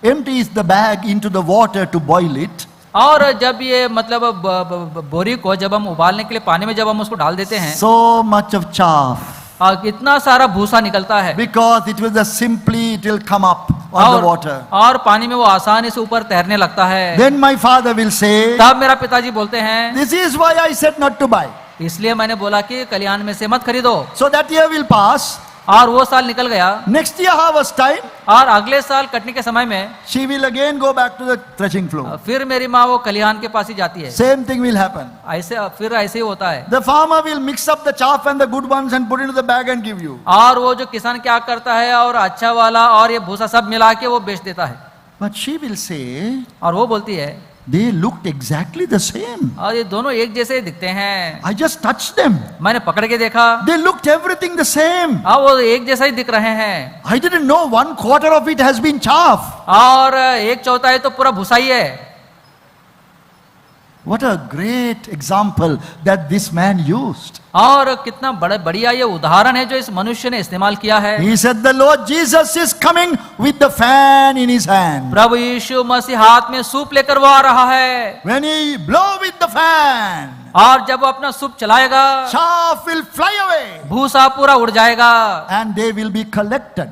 empties the bag into the water to boil it, और जब ये मतलब बोरी को जब हम उबालने के लिए पानी में जब हम उसको डाल देते हैं, so much of chaff. इतना सारा भूसा निकलता है Because it will just simply it will come up on the water. और पानी में वो आसानी से ऊपर तैरने लगता है। Then my father will say, तब मेरा पिताजी बोलते हैं this is why I said not to buy. इसलिए मैंने बोला कि कलियान में से मत खरीदो। So that year will pass. और वो साल निकल गया। Next year harvest time, और अगले साल कटने के समय में she will again go back to the threshing floor. फिर मेरी माँ वो कलियान के पास ही जाती है। Same thing will happen. फिर ऐसे ही होता है। The farmer will mix up the chaff and the good ones and put into the bag and give you. और वो जो किसान क्या करता है और अच्छा वाला और ये भूसा सब मिला के वो बेच देता है। But she will say, और वो बोलती है they looked exactly the same. और ये दोनों एक जैसे दिखते हैं। I just touched them. मैंने पकड़ के देखा, They looked everything the same. वो एक जैसा ही दिख रहे हैं। I didn't know 1/4 of it has been chaff. और 1/4 तो पूरा भूसा ही है। What a great example that this man used. और कितना बढ़िया ये उदाहरण है जो इस मनुष्य ने इस्तेमाल किया है। He said the Lord Jesus is coming with the fan in his hand. प्रभु यीशु मसीह हाथ में सूप लेकर वो आ रहा है। When he blow with the fan, और जब वो अपना सूप चलाएगा, chaff will fly away भूसा पूरा उड़ जाएगा and they will be collected.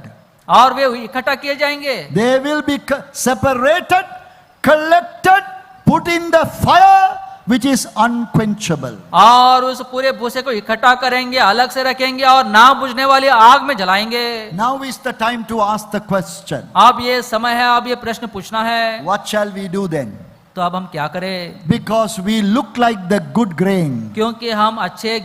और वे इकट्ठा किए जाएंगे। They will be separated, collected, put in the fire which is unquenchable. और उस पूरे भूसे को इकट्ठा करेंगे, अलग से रखेंगे और ना बुझने वाली आग में जलाएंगे। Now is the time to ask the question. अब ये समय है, अब ये प्रश्न पूछना है। What shall we do then? तो अब हम क्या करें? Because we look like the good grain. क्योंकि हम अच्छे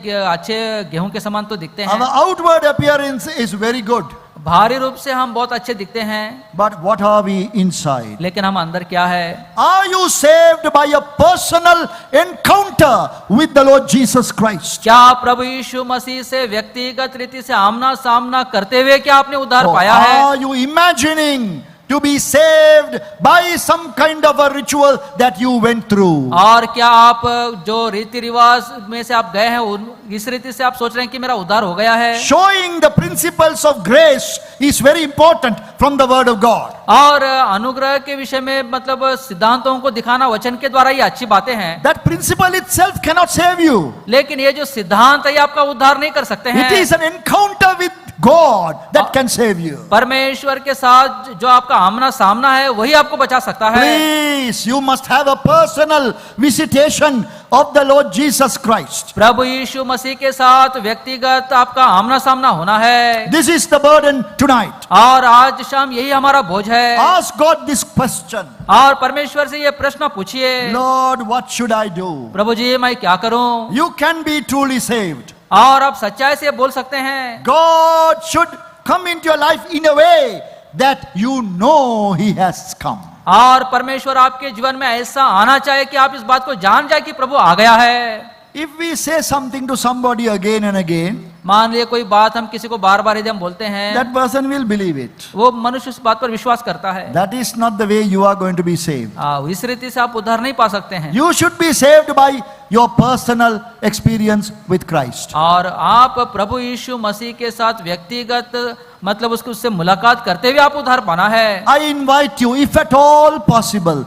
गेहूं के समान तो दिखते Our हैं, outward appearance is very good. बाहरी रूप से हम बहुत अच्छे दिखते हैं, But what are we inside? लेकिन हम अंदर क्या है? Are you saved by a personal encounter with the Lord Jesus Christ? क्या प्रभु यीशु मसीह से व्यक्तिगत रीति से आमना सामना करते हुए क्या आपने उद्धार Or पाया है? are you imagining to be saved by some kind of a ritual that you went through? और क्या आप जो रीति रिवाज में से आप गए हैं इस रीति से आप सोच रहे हैं कि मेरा उद्धार हो गया है? Showing the principles of grace is very important from the Word of God. और अनुग्रह के विषय में मतलब सिद्धांतों को दिखाना वचन के द्वारा ये अच्छी बातें हैं, That principle itself cannot save you. लेकिन ये जो सिद्धांत है ये आपका उद्धार नहीं कर सकते It हैं। is an encounter with God that can save you. परमेश्वर के साथ जो आपका आमना सामना है वही आपको बचा सकता है। Please, you must have a personal visitation of the Lord Jesus Christ. प्रभु यीशु मसीह के साथ व्यक्तिगत आपका आमना सामना होना है। This is the burden tonight. और आज शाम यही हमारा बोझ है। Ask God this question. और परमेश्वर से ये प्रश्न पूछिए, Lord, what should I do? प्रभु जी मैं क्या करूं? You can be truly saved. और आप सच्चाई से बोल सकते हैं। God should come into your life in a way that you know He has come. और परमेश्वर आपके जीवन में ऐसा आना चाहिए कि आप इस बात को जान जाए कि प्रभु आ गया है। If we say something to somebody again and again, मान लिए कोई बात हम किसी को बार बार यदि हम बोलते हैं, that person will believe it. वो मनुष्य उस बात पर विश्वास करता है। That is not the way you are going to be saved. इस रीति से आप उद्धार नहीं पा सकते हैं। You should be saved by your personal experience with Christ. और आप प्रभु यीशु मसीह के साथ व्यक्तिगत मतलब उससे मुलाकात करते हुए आप उद्धार पाना है। I invite you, if at all possible,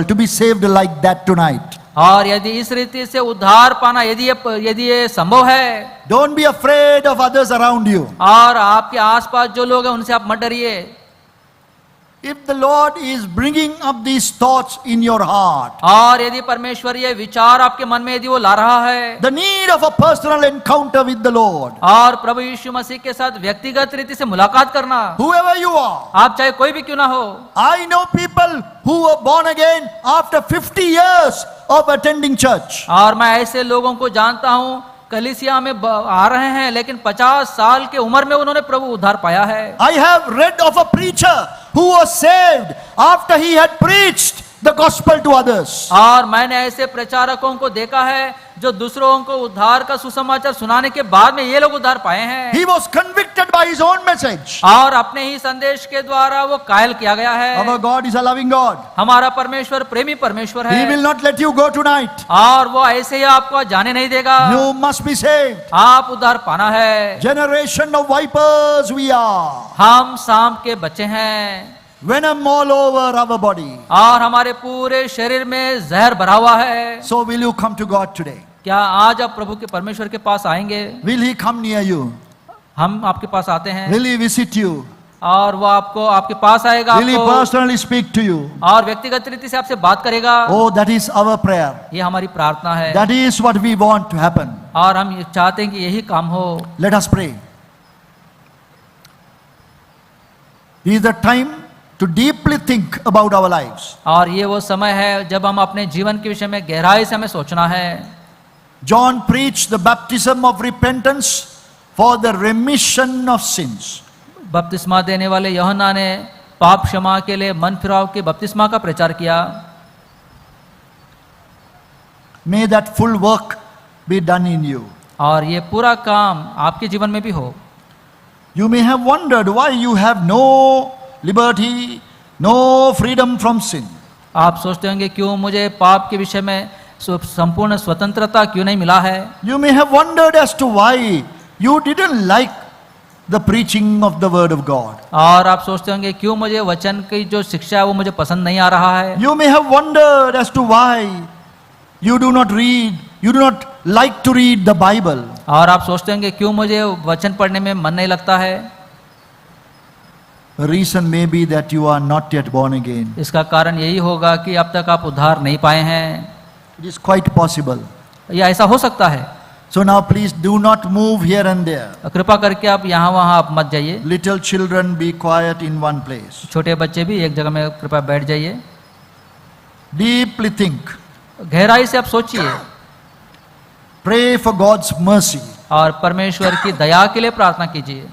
to be saved like that tonight. और यदि इस रीति से उद्धार पाना यदि ये संभव है, Don't be afraid of others around you. और आपके आसपास जो लोग हैं उनसे आप मत डरिए। If the Lord is bringing up these thoughts in your heart, और यदि परमेश्वर ये विचार आपके मन में यदि वो ला रहा है, the need of a personal encounter with the Lord, और प्रभु यीशु मसीह के साथ व्यक्तिगत रीति से मुलाकात करना, whoever you are. आप चाहे कोई भी क्यों ना हो। I know people who were born again after 50 years of attending church. और मैं ऐसे लोगों को जानता हूं कलीसिया में आ रहे हैं, लेकिन 50 साल के उम्र में उन्होंने प्रभु उद्धार पाया है। I have read of a preacher who was saved after he had preached the gospel to others. और मैंने ऐसे प्रचारकों को देखा है जो दूसरों को उद्धार का सुसमाचार सुनाने के बाद में ये लोग उद्धार पाए हैं। He was convicted by his own message. और अपने ही संदेश के द्वारा वो कायल किया गया है। Our God is a loving God. हमारा परमेश्वर प्रेमी परमेश्वर He है, will not let you go tonight. और वो ऐसे ही आपको जाने नहीं देगा। You must be saved. आप उद्धार पाना है। Generation of vipers we are. हम सांप के बच्चे हैं, Venom all over our body. और हमारे पूरे शरीर में जहर भरा हुआ है। So will you come to God today? क्या आज आप प्रभु के परमेश्वर के पास आएंगे? Will He come near you? हम आपके पास आते हैं, Will He visit you? और वो आपको आपके पास आएगा, Will He आपको personally speak to you? और व्यक्तिगत रीति से आपसे बात करेगा। Oh, that is our prayer. ये हमारी प्रार्थना है, That is what we want to happen. और हम ये चाहते हैं कि यही काम हो। Let us pray. This is the time to deeply think about our lives. और ये वो समय है जब हम अपने जीवन के विषय में गहराई से हमें सोचना है। John preached the baptism of repentance for the remission of sins. बपतिस्मा देने वाले यूहन्ना ने पाप क्षमा के लिए मन फिराव के बपतिस्मा का प्रचार किया। May that full work be done in you. और ये पूरा काम आपके जीवन में भी हो। You may have wondered why you have no liberty, no freedom from sin. आप सोचते होंगे क्यों मुझे पाप के विषय में संपूर्ण स्वतंत्रता क्यों नहीं मिला है। You may have wondered as to why you didn't like the preaching of the word of God. और आप सोचते होंगे क्यों मुझे वचन की जो शिक्षा है वो मुझे पसंद नहीं आ रहा है। You may have wondered as to why you do not like to read the Bible. और आप सोचते होंगे क्यों मुझे वचन पढ़ने में मन नहीं लगता है। The reason may be that you are not yet born again. इसका कारण यही होगा कि अब तक आप उद्धार नहीं पाए हैं। It is quite possible. ये ऐसा हो सकता है। So now please do not move here and there. कृपा करके आप यहाँ वहाँ आप मत जाइए। Little children be quiet in one place. छोटे बच्चे भी एक जगह में कृपया बैठ जाइए। Deeply think. गहराई से आप सोचिए Pray for God's mercy. और परमेश्वर की दया के लिए प्रार्थना कीजिए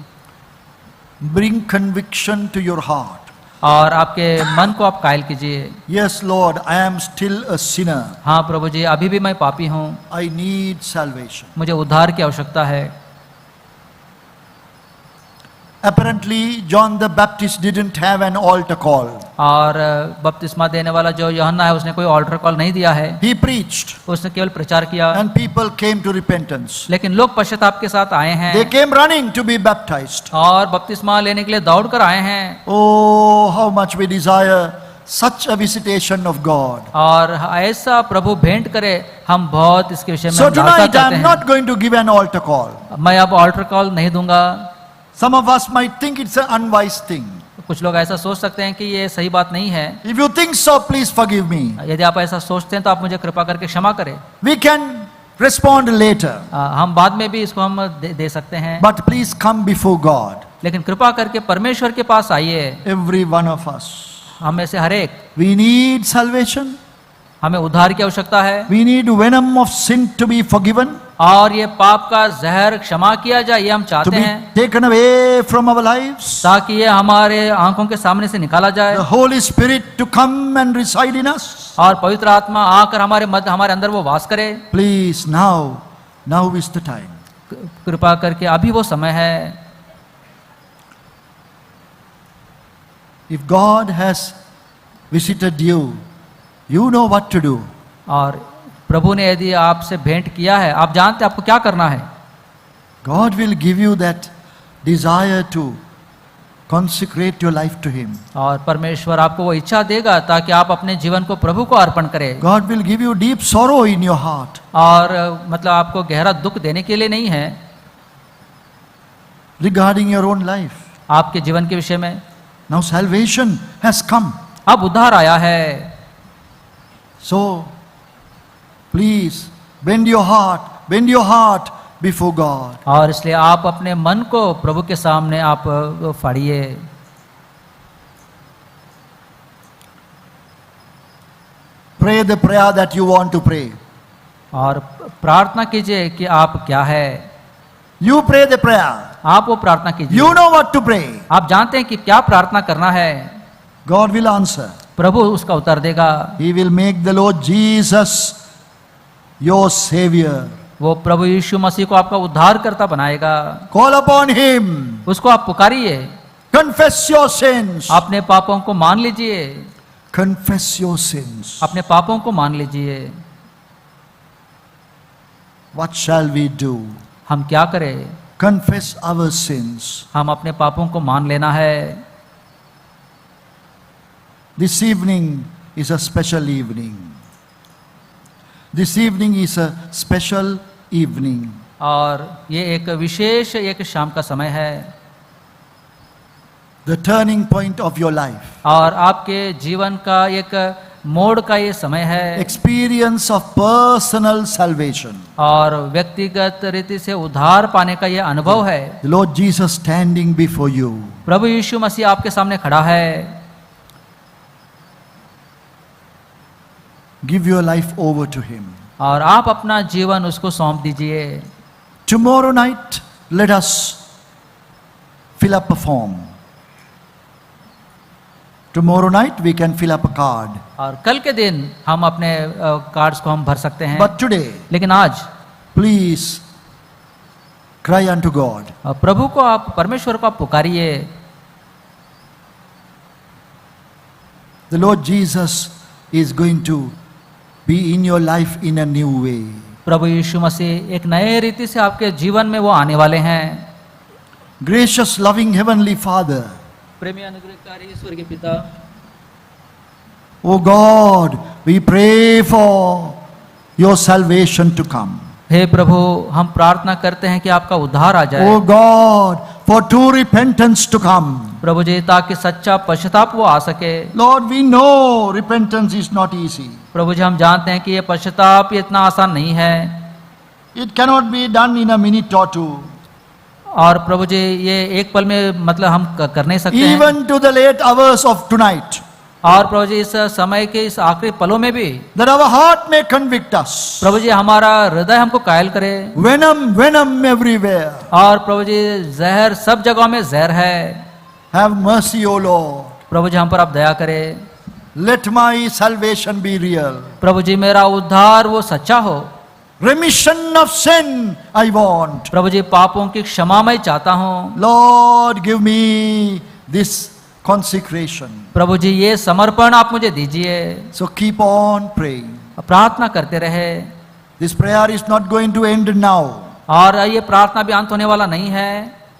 Bring conviction to your heart. और आपके मन को आप कायल कीजिए। Yes, Lord, I am still a sinner. हाँ प्रभु जी, अभी भी मैं पापी हूँ, I need salvation. मुझे उद्धार की आवश्यकता है। Apparently, John the Baptist didn't have an altar call. और बपतिस्मा देने वाला जो यूहन्ना है उसने कोई ऑल्टर कॉल नहीं दिया है, He preached, उसने केवल प्रचार किया। and people came to repentance. लेकिन लोग पश्चाताप के साथ आए हैं They came running to be baptized. और बपतिस्मा लेने के लिए दौड़ कर आए हैं। Oh, how much we desire such a visitation of God. और ऐसा प्रभु भेंट करे, हम बहुत इसके विषय में So लालसा tonight करते I am हैं। not going to give an altar call. मैं अब ऑल्टर कॉल नहीं दूंगा। Some of us might think it's an unwise thing. कुछ लोग ऐसा सोच सकते हैं कि ये सही बात नहीं है। If you think so, please forgive me. यदि आप ऐसा सोचते हैं तो आप मुझे कृपा करके क्षमा करें। We can respond later. हम बाद में भी इसको हम दे सकते हैं, But please come before God. लेकिन कृपा करके परमेश्वर के पास आइए। Every one of us. हम में से हर एक, We need salvation. हमें उद्धार की आवश्यकता है We need venom of sin to be forgiven, और ये पाप का जहर क्षमा किया जाए, ये हम to चाहते be हैं, taken away from our lives. ताकि ये हमारे आंखों के सामने से निकाला जाए The Holy Spirit to come and reside in us. और पवित्र आत्मा आकर हमारे अंदर वो वास करे। Please, now is the time. कृपा करके अभी वो समय है। If God has visited you, you know what to do. और प्रभु ने यदि आपसे भेंट किया है, आप जानते हैं आपको क्या करना है। God will give you that desire to consecrate your life to Him. और परमेश्वर आपको वो इच्छा देगा ताकि आप अपने जीवन को प्रभु को अर्पण करें। God will give you deep sorrow in your heart. और मतलब आपको गहरा दुख देने के लिए नहीं है, regarding your own life. आपके जीवन के विषय में। Now salvation has come. अब उद्धार आया है, So please bend your heart before God. और इसलिए आप अपने मन को प्रभु के सामने आप फाड़िए। Pray the prayer that you want to pray. और प्रार्थना कीजिए कि आप क्या है, You pray the prayer. आप वो प्रार्थना कीजिए। You know what to pray. आप जानते हैं कि क्या प्रार्थना करना है, God will answer. प्रभु उसका उत्तर देगा। He will make the Lord Jesus your Savior. वो प्रभु यीशु मसीह को आपका उद्धार करता बनाएगा। Call upon Him. उसको आप पुकारिए, Confess your sins. अपने पापों को मान लीजिए, Confess your sins. अपने पापों को मान लीजिए। What shall we do? हम क्या करें? Confess our sins. हम अपने पापों को मान लेना है। This evening is a special evening. This evening is a special evening. और ये एक विशेष एक शाम का समय है, The turning point of your life. और आपके जीवन का एक मोड़ का ये समय है, Experience of personal salvation. और व्यक्तिगत रीति से उद्धार पाने का ये अनुभव है। The Lord Jesus standing before you. प्रभु यीशु मसीह आपके सामने खड़ा है। Give your life over to Him. और आप अपना जीवन उसको सौंप दीजिए। Tomorrow night, let us fill up a form. Tomorrow night we can fill up a card. और कल के दिन हम अपने कार्ड्स को हम भर सकते हैं, But today, लेकिन आज please cry unto God. प्रभु को आप, परमेश्वर को आप पुकारिए। The Lord Jesus is going to be in your life in a new way. प्रभु यीशु मसीह एक नए रीति से आपके जीवन में वो आने वाले हैं। Gracious, loving Heavenly Father, प्रेमी अनुग्रहकारी ईश्वर के पिता, oh God, we pray for your salvation to come. हे प्रभु, हम प्रार्थना करते हैं कि आपका उद्धार आ जाए। Oh God, for true repentance to come. प्रभु जी, ताकि सच्चा पश्चाताप वो आ सके। Lord, we know repentance is not easy. प्रभु जी, हम जानते हैं कि ये पश्चाताप इतना आसान नहीं है, It cannot be done in a minute or two. और प्रभु जी ये एक पल में मतलब हम कर नहीं सकते हैं। Even to the late hours of tonight. और प्रभु जी इस समय के इस आखिरी पलों में भी that our heart may convict us. प्रभु जी हमारा हृदय हमको कायल करे। Venom everywhere. और प्रभु जी जहर सब जगहों में जहर है। Have mercy, O Lord. प्रभु जी हम पर आप दया करें। Let my salvation be real. प्रभु जी मेरा उद्धार वो सच्चा हो। Remission of sin I want. प्रभु जी पापों की क्षमा मैं चाहता हूँ। Lord, give me this consecration. प्रभु जी ये समर्पण आप मुझे दीजिए। So keep on praying. प्रार्थना करते रहे। This prayer is not going to end now. और ये प्रार्थना भी अंत होने वाला नहीं है।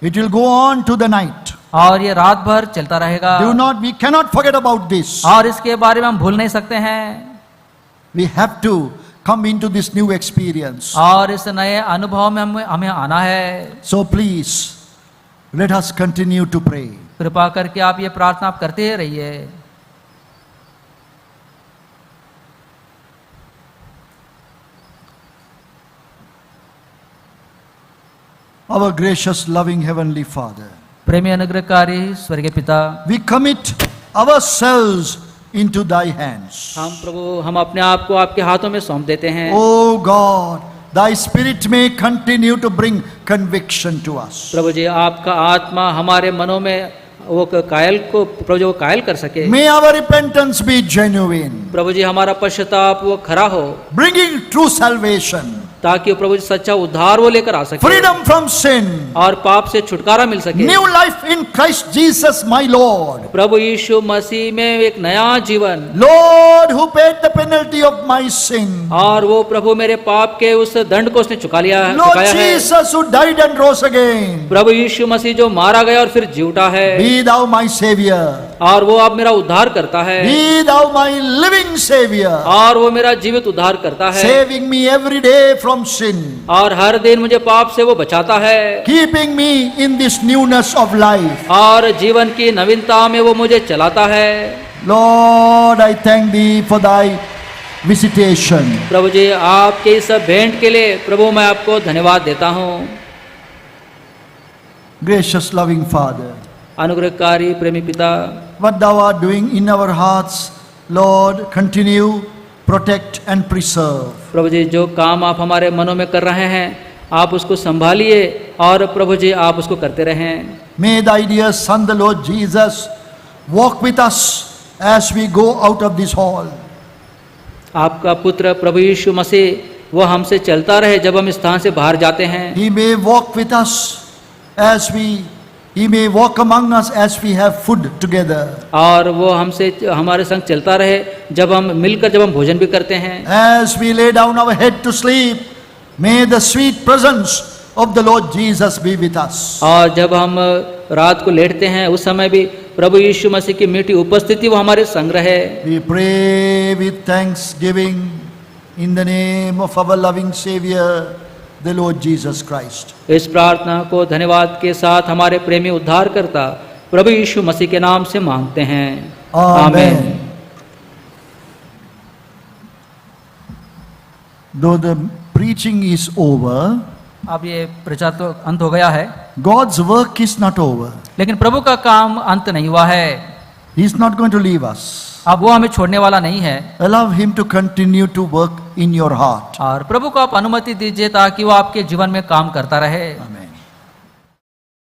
It will go on to the night. और ये रात भर चलता रहेगा। We cannot forget about this. और इसके बारे में हम भूल नहीं सकते हैं। We have to come into this new experience. और इस नए अनुभव में हमें आना है। So please, let us continue to pray. कृपा करके आप ये प्रार्थना आप करते ही रहिए। Our gracious, loving Heavenly Father, प्रेमी अनुग्रहकारी स्वर्गीय पिता, we commit ourselves into Thy hands. हम अपने आप को आपके हाथों में सौंप देते हैं। Oh God, Thy Spirit may continue to bring conviction to us. प्रभु जी आपका आत्मा हमारे मनों में वो कायल को प्रभु जी वो कायल कर सके। May our repentance be genuine, प्रभु जी हमारा पश्चाताप वो खरा हो, bringing true salvation, ताकि प्रभु जी सच्चा उद्धार वो लेकर आ सके, freedom from sin, और पाप से छुटकारा मिल सके। new life in Christ Jesus my Lord. प्रभु यीशु मसीह में एक नया जीवन। Lord, who paid the penalty of my sin. और वो प्रभु मेरे पाप के उस दंड को उसने चुकाया Lord है। Jesus, who died and rose again. प्रभु यीशु मसीह जो मारा गया और फिर जी उठा है। Be thou my Savior. और वो अब मेरा उद्धार करता है। Be thou my living Savior. और वो मेरा जीवित उद्धार करता है। Saving me every day from sin. और हर दिन मुझे पाप से वो बचाता है। Keeping me in this newness of life. और जीवन की नवीनता में वो मुझे चलाता है। Lord, I thank thee for thy visitation. प्रभु जी आपके इस भेंट के लिए प्रभु मैं आपको धन्यवाद देता हूँ। Gracious loving Father, अनुग्रहकारी प्रेमी पिता, what thou art doing in our hearts, Lord, continue, protect and preserve. प्रभु जी जो काम आप हमारे मनों में कर रहे हैं आप उसको संभालिए और प्रभु जी आप उसको करते रहें। May thy dear Son, the Lord Jesus, walk with us as we go out of this hall. आपका पुत्र प्रभु यीशु मसीह वो हमसे चलता रहे जब हम इस स्थान से बाहर जाते हैं। He may walk with us as He may walk among us as we have food together. और वो हमसे हमारे संग चलता रहे जब हम मिलकर जब हम भोजन भी करते हैं। As we lay down our head to sleep, may the sweet presence of the Lord Jesus be with us. और जब हम रात को लेटते हैं उस समय भी प्रभु यीशु मसीह की मीठी उपस्थिति वो हमारे संग रहे। We pray with thanksgiving in the name of our loving Savior, the Lord Jesus Christ. इस प्रार्थना को धन्यवाद के साथ हमारे प्रेमी उद्धारकर्ता प्रभु यीशु मसीह के नाम से मांगते हैं। Amen. Though the preaching is over, अब ये प्रचार तो अंत हो गया है, God's work is not over. लेकिन प्रभु का काम अंत नहीं हुआ है। He is not going to leave us. अब वो हमें छोड़ने वाला नहीं है। Allow Him to continue to work in your heart. और प्रभु को आप अनुमति दीजिए ताकि वो आपके जीवन में काम करता रहे। Amen.